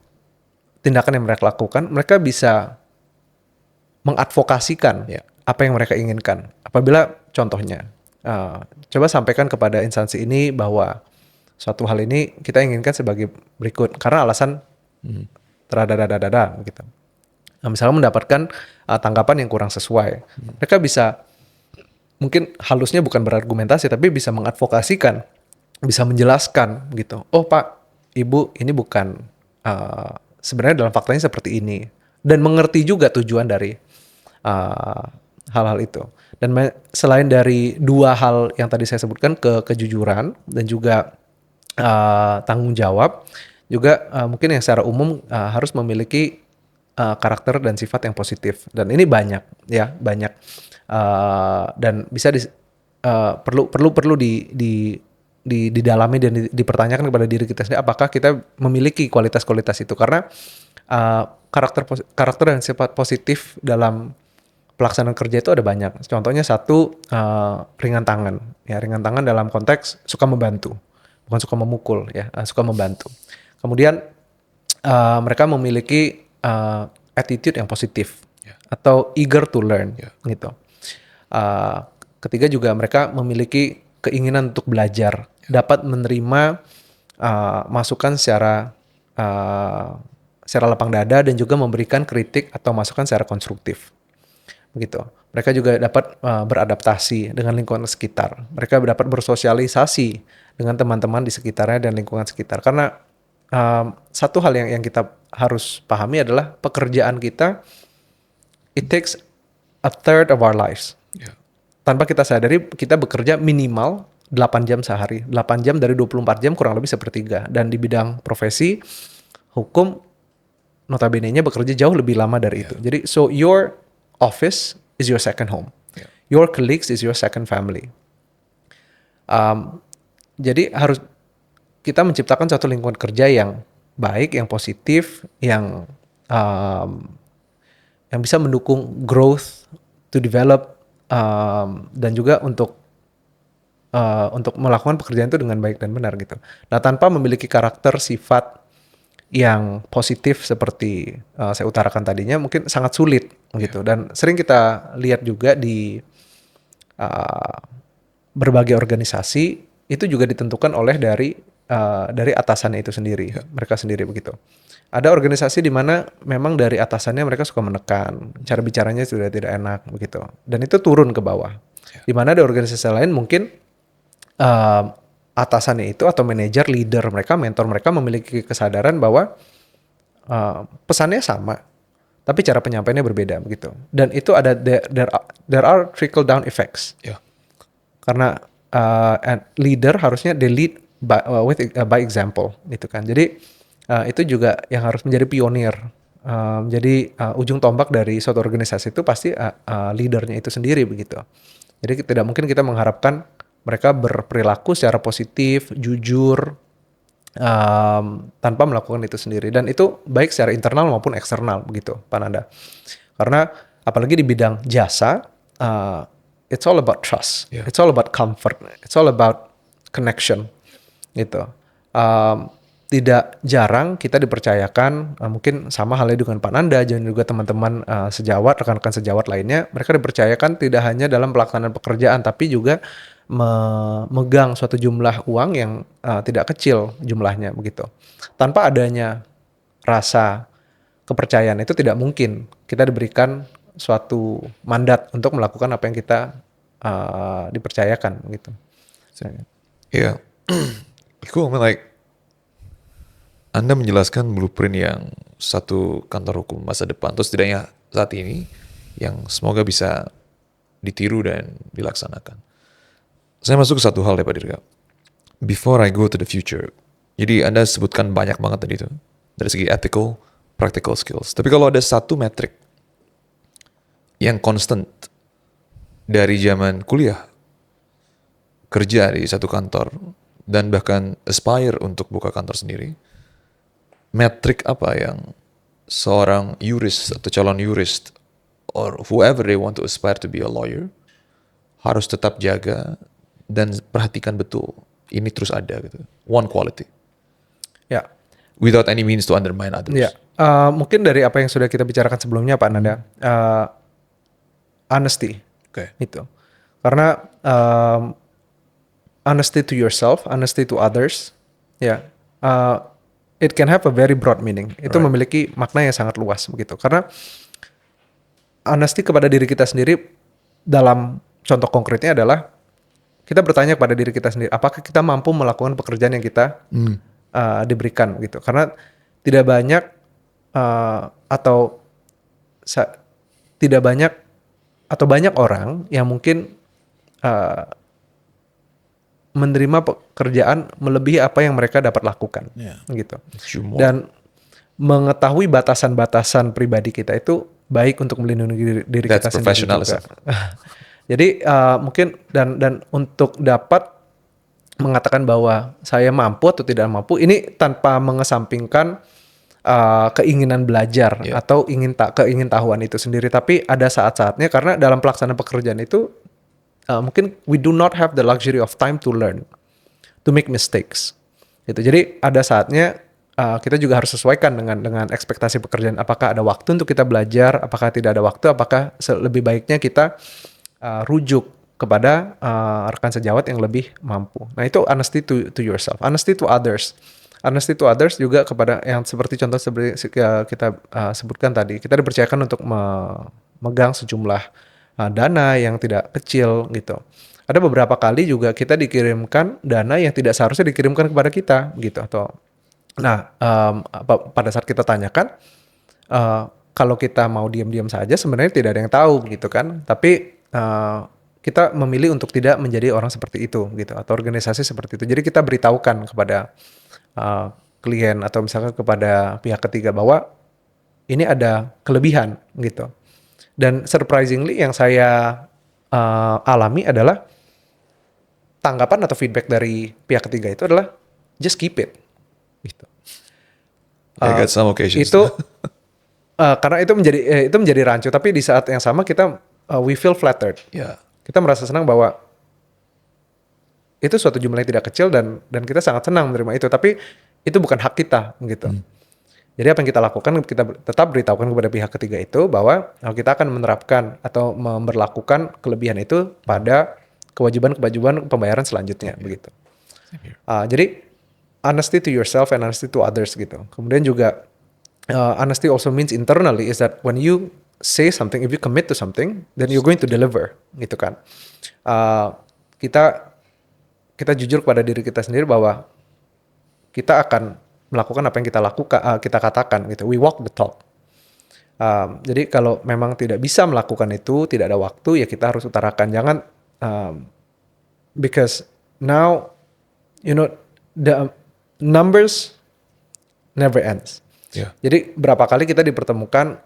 tindakan yang mereka lakukan, mereka bisa mengadvokasikan apa yang mereka inginkan. Apabila contohnya, coba sampaikan kepada instansi ini bahwa suatu hal ini kita inginkan sebagai berikut karena alasan terada gitu. Nah, misalnya mendapatkan tanggapan yang kurang sesuai, mereka bisa mungkin halusnya bukan berargumentasi tapi bisa mengadvokasikan, bisa menjelaskan gitu. Oh Pak, Ibu, ini bukan sebenarnya dalam faktanya seperti ini, dan mengerti juga tujuan dari hal-hal itu. Dan selain dari dua hal yang tadi saya sebutkan, kejujuran dan juga tanggung jawab, juga mungkin yang secara umum harus memiliki karakter dan sifat yang positif. Dan ini banyak dan bisa perlu didalami dan dipertanyakan kepada diri kita sendiri, apakah kita memiliki kualitas-kualitas itu. Karena karakter dan sifat positif dalam pelaksanaan kerja itu ada banyak. Contohnya satu, ringan tangan. Ya, ringan tangan dalam konteks suka membantu, bukan suka memukul, ya, suka membantu. Kemudian mereka memiliki attitude yang positif atau eager to learn, gitu. Ketiga juga mereka memiliki keinginan untuk belajar, dapat menerima masukan secara lapang dada dan juga memberikan kritik atau masukan secara konstruktif. begitu. Mereka juga dapat beradaptasi dengan lingkungan sekitar. Mereka dapat bersosialisasi dengan teman-teman di sekitarnya dan lingkungan sekitar. Karena satu hal yang kita harus pahami adalah pekerjaan kita, it takes a third of our lives. Yeah. Tanpa kita sadari, kita bekerja minimal 8 jam sehari. 8 jam dari 24 jam kurang lebih sepertiga. Dan di bidang profesi, hukum, notabene-nya bekerja jauh lebih lama dari itu. Jadi, so your office is your second home. Yeah. Your colleagues is your second family. Jadi harus kita menciptakan suatu lingkungan kerja yang baik, yang positif, yang bisa mendukung growth, to develop, dan juga untuk melakukan pekerjaan itu dengan baik dan benar gitu. Nah, tanpa memiliki karakter sifat yang positif seperti saya utarakan tadinya, mungkin sangat sulit gitu. Dan sering kita lihat juga di berbagai organisasi itu juga ditentukan oleh dari atasannya itu sendiri, mereka sendiri begitu. Ada organisasi di mana memang dari atasannya mereka suka menekan, cara bicaranya sudah tidak enak begitu, dan itu turun ke bawah. Di mana ada organisasi lain mungkin atasannya itu atau manajer, leader mereka, mentor mereka memiliki kesadaran bahwa pesannya sama, tapi cara penyampaiannya berbeda begitu. Dan itu ada there are trickle down effects. Yeah. Karena leader harusnya they lead by example gitu kan. Jadi itu juga yang harus menjadi pionir. Jadi ujung tombak dari suatu organisasi itu pasti leadernya itu sendiri begitu. Jadi tidak mungkin kita mengharapkan mereka berperilaku secara positif, jujur, tanpa melakukan itu sendiri. Dan itu baik secara internal maupun eksternal begitu, Pak Nanda. Karena apalagi di bidang jasa, it's all about trust, it's all about comfort, it's all about connection, gitu. Tidak jarang kita dipercayakan, mungkin sama halnya dengan Pak Nanda dan juga teman-teman sejawat, rekan-rekan sejawat lainnya, mereka dipercayakan tidak hanya dalam pelaksanaan pekerjaan, tapi juga memegang suatu jumlah uang yang tidak kecil jumlahnya begitu. Tanpa adanya rasa kepercayaan itu tidak mungkin kita diberikan suatu mandat untuk melakukan apa yang kita dipercayakan gitu. Yeah. Cool, I mean, like Anda menjelaskan blueprint yang satu kantor hukum masa depan, atau setidaknya saat ini, yang semoga bisa ditiru dan dilaksanakan. Saya masuk ke satu hal ya Pak Dirga. Before I go to the future, jadi Anda sebutkan banyak banget tadi itu, dari segi ethical, practical skills. Tapi kalau ada satu metrik yang constant dari zaman kuliah, kerja di satu kantor, dan bahkan aspire untuk buka kantor sendiri, metrik apa yang seorang yuris atau calon yuris or whoever they want to aspire to be a lawyer harus tetap jaga dan perhatikan betul ini terus ada gitu, one quality, Ya, without any means to undermine others. ya. Mungkin dari apa yang sudah kita bicarakan sebelumnya Pak Nanda, honesty, itu. Karena honesty to yourself, honesty to others, ya. It can have a very broad meaning. Itu memiliki makna yang sangat luas begitu. Karena honesty kepada diri kita sendiri dalam contoh konkretnya adalah kita bertanya kepada diri kita sendiri, apakah kita mampu melakukan pekerjaan yang kita diberikan gitu. Karena tidak banyak banyak orang yang mungkin menerima pekerjaan melebihi apa yang mereka dapat lakukan, gitu. Dan mengetahui batasan-batasan pribadi kita itu baik untuk melindungi diri kita sendiri juga. Jadi mungkin dan untuk dapat mengatakan bahwa saya mampu atau tidak mampu, ini tanpa mengesampingkan keinginan belajar atau keingintahuan itu sendiri, tapi ada saat-saatnya karena dalam pelaksanaan pekerjaan itu mungkin we do not have the luxury of time to learn, to make mistakes. Gitu. Jadi ada saatnya kita juga harus sesuaikan dengan ekspektasi pekerjaan. Apakah ada waktu untuk kita belajar? Apakah tidak ada waktu? Apakah lebih baiknya kita rujuk kepada rekan sejawat yang lebih mampu? Nah itu honesty to yourself, honesty to others. Honesty to others juga kepada yang seperti contoh seperti kita sebutkan tadi. Kita dipercayakan untuk megang sejumlah dana yang tidak kecil gitu. Ada beberapa kali juga kita dikirimkan dana yang tidak seharusnya dikirimkan kepada kita gitu. Atau pada saat kita tanyakan, kalau kita mau diam-diam saja sebenarnya tidak ada yang tahu gitu kan. Tapi kita memilih untuk tidak menjadi orang seperti itu gitu, atau organisasi seperti itu. Jadi kita beritahukan kepada klien atau misalkan kepada pihak ketiga bahwa ini ada kelebihan gitu. Dan surprisingly yang saya alami adalah tanggapan atau feedback dari pihak ketiga itu adalah just keep it gitu. I got some occasions. Itu karena itu menjadi rancu, tapi di saat yang sama kita we feel flattered. Ya. Kita merasa senang bahwa itu suatu jumlah yang tidak kecil dan kita sangat senang menerima itu, tapi itu bukan hak kita gitu. Jadi apa yang kita lakukan, kita tetap beritahukan kepada pihak ketiga itu bahwa kita akan menerapkan atau memberlakukan kelebihan itu pada kewajiban pembayaran selanjutnya begitu. Jadi honesty to yourself and honesty to others gitu. Kemudian juga honesty also means internally is that when you say something, if you commit to something, then you're going to deliver gitu kan. Kita jujur kepada diri kita sendiri bahwa kita akan melakukan apa yang kita lakukan, kita katakan gitu. We walk the talk. Jadi kalau memang tidak bisa melakukan itu, tidak ada waktu, ya kita harus utarakan. Jangan because now the numbers never ends. Yeah. Jadi berapa kali kita dipertemukan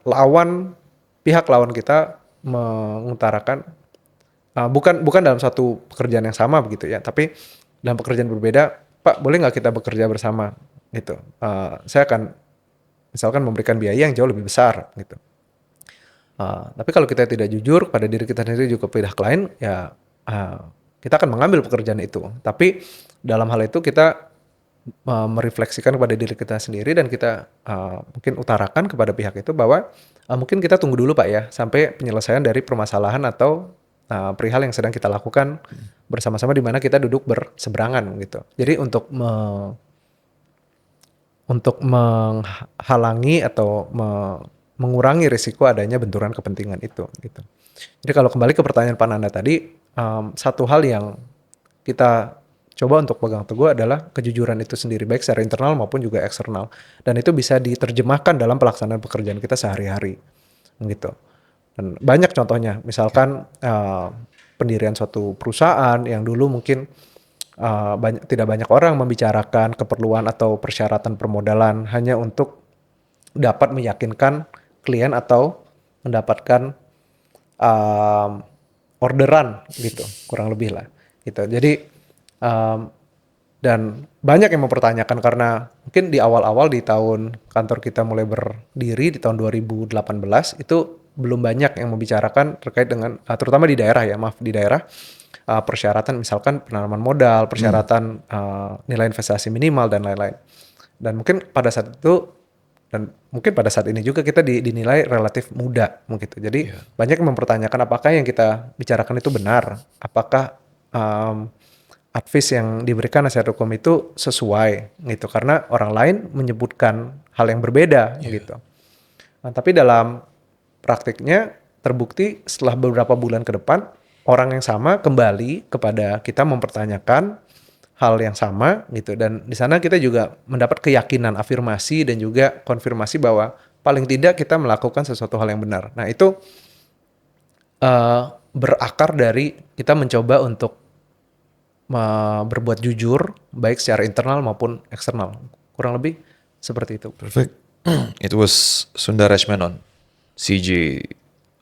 pihak lawan kita mengutarakan bukan dalam satu pekerjaan yang sama begitu ya, tapi dalam pekerjaan berbeda. Pak, boleh nggak kita bekerja bersama? Gitu. Saya akan misalkan memberikan biaya yang jauh lebih besar gitu. Tapi kalau kita tidak jujur pada diri kita sendiri juga pihak lain, ya kita akan mengambil pekerjaan itu. Tapi dalam hal itu kita merefleksikan kepada diri kita sendiri dan kita mungkin utarakan kepada pihak itu bahwa mungkin kita tunggu dulu Pak ya sampai penyelesaian dari permasalahan atau perihal yang sedang kita lakukan bersama-sama, di mana kita duduk berseberangan gitu. Jadi untuk menghalangi atau mengurangi risiko adanya benturan kepentingan itu gitu. Jadi kalau kembali ke pertanyaan Pak Nanda tadi, satu hal yang kita coba untuk pegang teguh adalah kejujuran itu sendiri, baik secara internal maupun juga eksternal, dan itu bisa diterjemahkan dalam pelaksanaan pekerjaan kita sehari-hari gitu. Dan banyak contohnya, misalkan pendirian suatu perusahaan yang dulu mungkin tidak banyak orang membicarakan keperluan atau persyaratan permodalan hanya untuk dapat meyakinkan klien atau mendapatkan orderan gitu, kurang lebih lah gitu. Jadi dan banyak yang mempertanyakan karena mungkin di awal-awal di tahun kantor kita mulai berdiri di tahun 2018 itu belum banyak yang membicarakan terkait dengan terutama di daerah ya, persyaratan misalkan penanaman modal, persyaratan nilai investasi minimal dan lain-lain. Dan mungkin pada saat itu dan mungkin pada saat ini juga kita dinilai relatif muda gitu. Jadi banyak yang mempertanyakan apakah yang kita bicarakan itu benar, apakah advice yang diberikan nasihat hukum itu sesuai gitu, karena orang lain menyebutkan hal yang berbeda gitu. Nah, tapi dalam praktiknya terbukti setelah beberapa bulan ke depan orang yang sama kembali kepada kita mempertanyakan hal yang sama gitu, dan di sana kita juga mendapat keyakinan, afirmasi dan juga konfirmasi bahwa paling tidak kita melakukan sesuatu hal yang benar. Nah itu berakar dari kita mencoba untuk berbuat jujur baik secara internal maupun eksternal, kurang lebih seperti itu. Perfect. It was Sundaresh Menon, CJ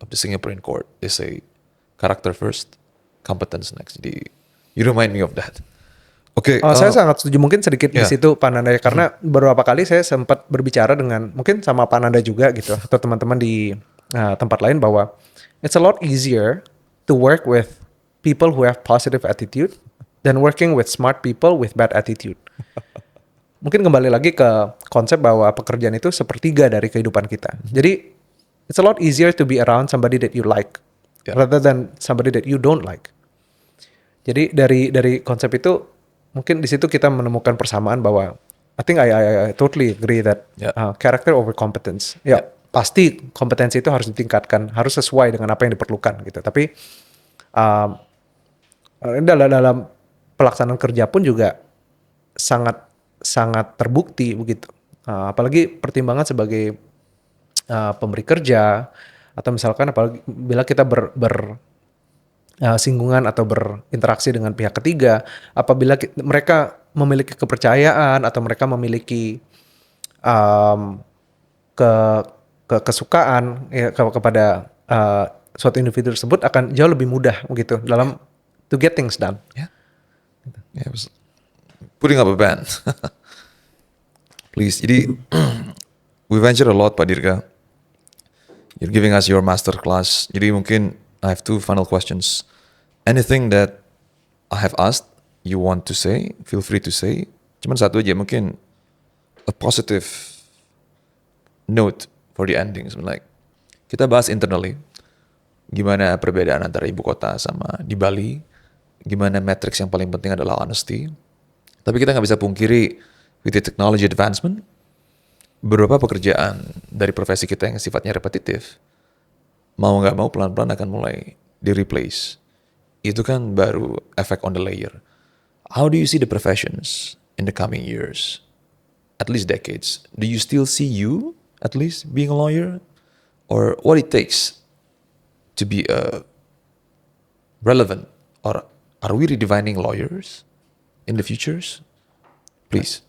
of the Singaporean court. They say character first, competence next. You remind me of that. Oke. Saya sangat setuju, mungkin sedikit di situ Pak Nanda ya, karena beberapa kali saya sempat berbicara dengan mungkin sama Pak Nanda juga gitu atau teman-teman di tempat lain bahwa it's a lot easier to work with people who have positive attitude than working with smart people with bad attitude. Mungkin kembali lagi ke konsep bahwa pekerjaan itu sepertiga dari kehidupan kita. Jadi it's a lot easier to be around somebody that you like rather than somebody that you don't like. Jadi dari konsep itu mungkin di situ kita menemukan persamaan bahwa I think I totally agree that character over competence. pasti kompetensi itu harus ditingkatkan, harus sesuai dengan apa yang diperlukan gitu. Tapi um, dalam pelaksanaan kerja pun juga sangat sangat terbukti begitu. Apalagi pertimbangan sebagai pemberi kerja atau misalkan apalagi bila kita singgungan atau berinteraksi dengan pihak ketiga, apabila mereka memiliki kepercayaan atau mereka memiliki um, ke, kesukaan ya, kepada suatu individu tersebut akan jauh lebih mudah begitu dalam to get things done. Yeah. Yeah, putting up a band. Please. Jadi we venture a lot Pak Dirga. You're giving us your master class. Jadi mungkin I have 2 final questions. Anything that I have asked you want to say, feel free to say. Cuman satu aja mungkin a positive note for the ending. Like kita bahas internally gimana perbedaan antara ibu kota sama di Bali, gimana matrix yang paling penting adalah honesty. Tapi kita nggak bisa pungkiri with the technology advancement, beberapa pekerjaan dari profesi kita yang sifatnya repetitif, mau nggak mau pelan-pelan akan mulai di-replace. Itu kan baru effect on the layer. How do you see the professions in the coming years? At least decades. Do you still see you, at least, being a lawyer? Or what it takes to be a relevant? Or are we redefining lawyers in the futures? Please.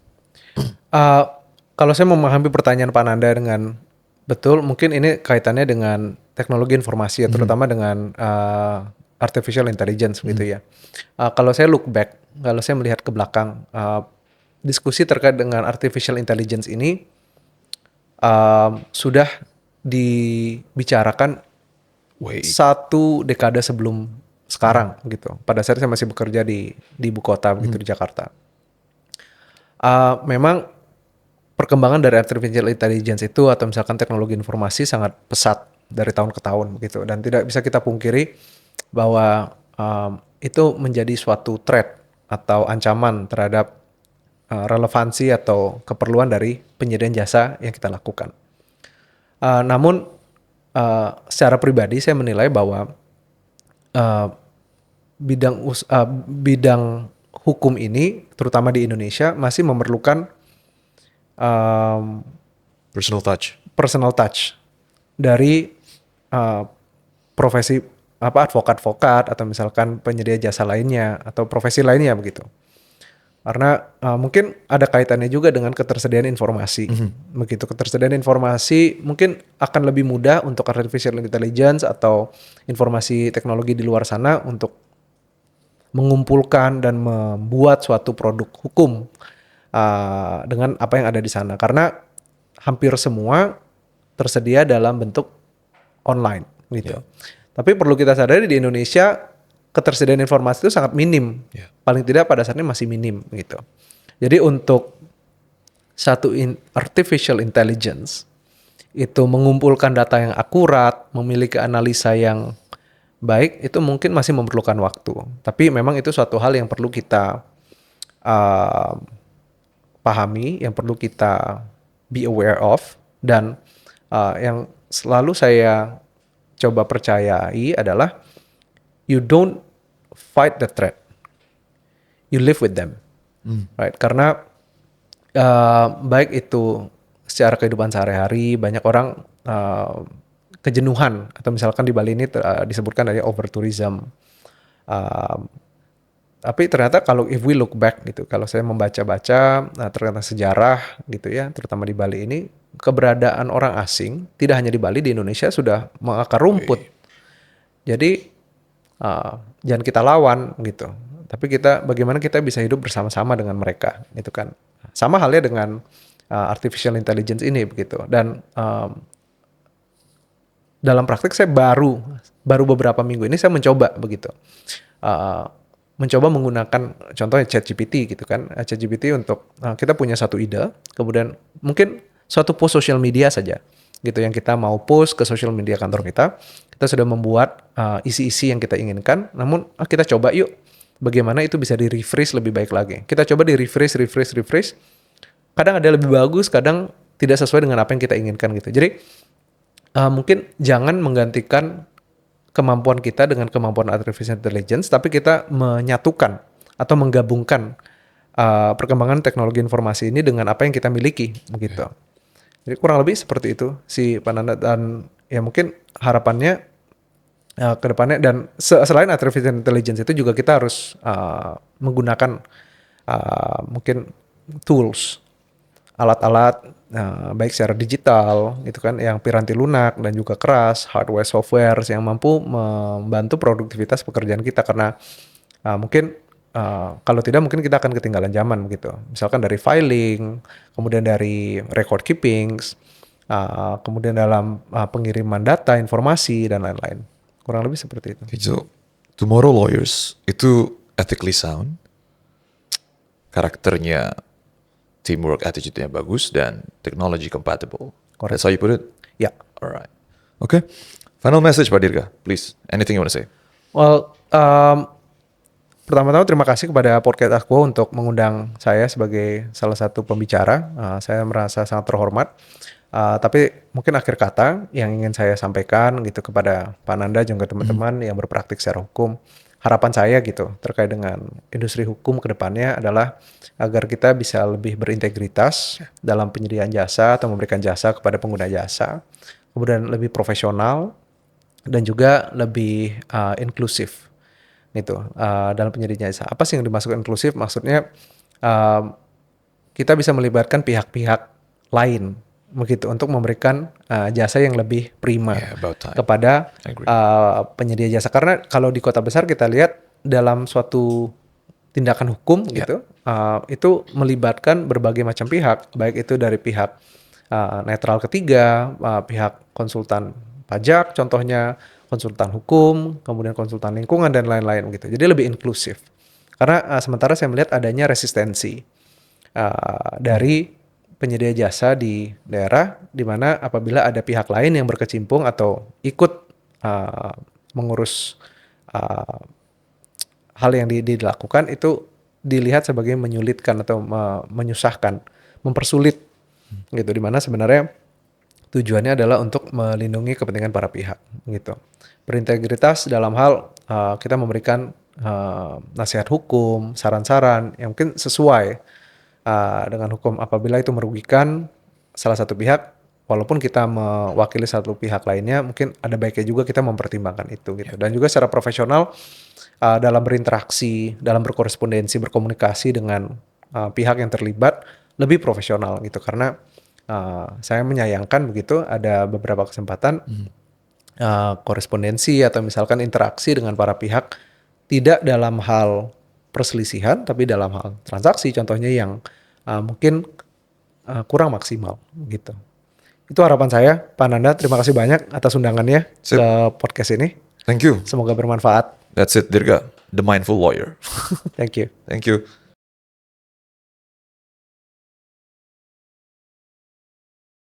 Kalau saya memahami pertanyaan Pak Nanda dengan betul, mungkin ini kaitannya dengan teknologi informasi ya, terutama dengan artificial intelligence gitu ya. Kalau saya look back, kalau saya melihat ke belakang, diskusi terkait dengan artificial intelligence ini sudah dibicarakan 1 dekade sebelum sekarang gitu. Pada saat saya masih bekerja di ibu kota begitu di Jakarta. Memang perkembangan dari artificial intelligence itu atau misalkan teknologi informasi sangat pesat dari tahun ke tahun begitu, dan tidak bisa kita pungkiri bahwa itu menjadi suatu threat atau ancaman terhadap relevansi atau keperluan dari penyediaan jasa yang kita lakukan. Namun secara pribadi saya menilai bahwa bidang hukum ini terutama di Indonesia masih memerlukan personal touch dari profesi advokat atau misalkan penyedia jasa lainnya atau profesi lainnya begitu. Karena mungkin ada kaitannya juga dengan ketersediaan informasi. Begitu ketersediaan informasi mungkin akan lebih mudah untuk artificial intelligence atau informasi teknologi di luar sana untuk mengumpulkan dan membuat suatu produk hukum dengan apa yang ada di sana. Karena hampir semua tersedia dalam bentuk online gitu. Tapi perlu kita sadari di Indonesia ketersediaan informasi itu sangat minim. Paling tidak pada saat ini masih minim gitu. Jadi untuk satu artificial intelligence itu mengumpulkan data yang akurat, memiliki analisa yang baik, itu mungkin masih memerlukan waktu. Tapi memang itu suatu hal yang perlu kita pahami, yang perlu kita be aware of, dan yang selalu saya coba percayai adalah you don't fight the threat, you live with them, right? Karena baik itu secara kehidupan sehari-hari, banyak orang kejenuhan atau misalkan di Bali ini disebutkan dari over tourism. Tapi ternyata kalau if we look back gitu, kalau saya membaca-baca ternyata sejarah gitu ya, terutama di Bali ini keberadaan orang asing tidak hanya di Bali, di Indonesia sudah mengakar rumput. Jadi jangan kita lawan gitu, tapi bagaimana kita bisa hidup bersama-sama dengan mereka gitu kan. Sama halnya dengan artificial intelligence ini begitu. Dan dalam praktik saya baru beberapa minggu ini saya mencoba begitu, mencoba menggunakan contohnya ChatGPT gitu kan. ChatGPT untuk kita punya satu ide, kemudian mungkin suatu post social media saja gitu yang kita mau post ke social media kantor kita sudah membuat isi-isi yang kita inginkan, namun kita coba yuk bagaimana itu bisa di-refresh lebih baik lagi. Kita coba di-refresh, kadang ada lebih bagus, kadang tidak sesuai dengan apa yang kita inginkan gitu. Jadi mungkin jangan menggantikan kemampuan kita dengan kemampuan artificial intelligence, tapi kita menyatukan atau menggabungkan perkembangan teknologi informasi ini dengan apa yang kita miliki, begitu. Jadi kurang lebih seperti itu si Pananda, dan ya mungkin harapannya ke depannya, dan selain artificial intelligence itu juga kita harus menggunakan mungkin tools, alat-alat baik secara digital itu kan yang piranti lunak dan juga keras, hardware software yang mampu membantu produktivitas pekerjaan kita, karena mungkin kalau tidak mungkin kita akan ketinggalan zaman gitu. Misalkan dari filing, kemudian dari record keeping, kemudian dalam pengiriman data, informasi dan lain-lain. Kurang lebih seperti itu. So, tomorrow lawyers itu ethically sound, karakternya, teamwork attitude-nya bagus, dan technology compatible. Correct. That's how you put it? Ya. Alright. Okay. Final message Pak Dirga, please. Anything you want to say? Well, pertama-tama terima kasih kepada Podcast Aquo untuk mengundang saya sebagai salah satu pembicara. Saya merasa sangat terhormat. Tapi mungkin akhir kata yang ingin saya sampaikan gitu kepada Pak Nanda juga teman-teman yang berpraktik secara hukum. Harapan saya gitu terkait dengan industri hukum ke depannya adalah agar kita bisa lebih berintegritas dalam penyediaan jasa atau memberikan jasa kepada pengguna jasa. Kemudian lebih profesional dan juga lebih inklusif gitu dalam penyediaan jasa. Apa sih yang dimaksud inklusif? Maksudnya kita bisa melibatkan pihak-pihak lain begitu untuk memberikan jasa yang lebih prima kepada penyedia jasa. Karena kalau di kota besar kita lihat dalam suatu tindakan hukum gitu itu melibatkan berbagai macam pihak, baik itu dari pihak netral ketiga, pihak konsultan pajak contohnya, konsultan hukum, kemudian konsultan lingkungan dan lain-lain gitu. Jadi lebih inklusif. Karena sementara saya melihat adanya resistensi dari penyedia jasa di daerah, di mana apabila ada pihak lain yang berkecimpung atau ikut mengurus hal yang dilakukan, itu dilihat sebagai menyulitkan atau menyusahkan, mempersulit gitu, di mana sebenarnya tujuannya adalah untuk melindungi kepentingan para pihak gitu. Berintegritas dalam hal kita memberikan nasihat hukum, saran-saran yang mungkin sesuai dengan hukum. Apabila itu merugikan salah satu pihak, walaupun kita mewakili satu pihak lainnya, mungkin ada baiknya juga kita mempertimbangkan itu gitu. Dan juga secara profesional dalam berinteraksi, dalam berkorespondensi, berkomunikasi dengan pihak yang terlibat lebih profesional gitu. Karena saya menyayangkan begitu ada beberapa kesempatan korespondensi atau misalkan interaksi dengan para pihak tidak dalam hal perselisihan, tapi dalam hal transaksi, contohnya yang mungkin kurang maksimal gitu. Itu harapan saya, Pak Nanda. Terima kasih banyak atas undangannya ke podcast ini. Thank you. Semoga bermanfaat. That's it, Dirga, the mindful lawyer. Thank you. Thank you.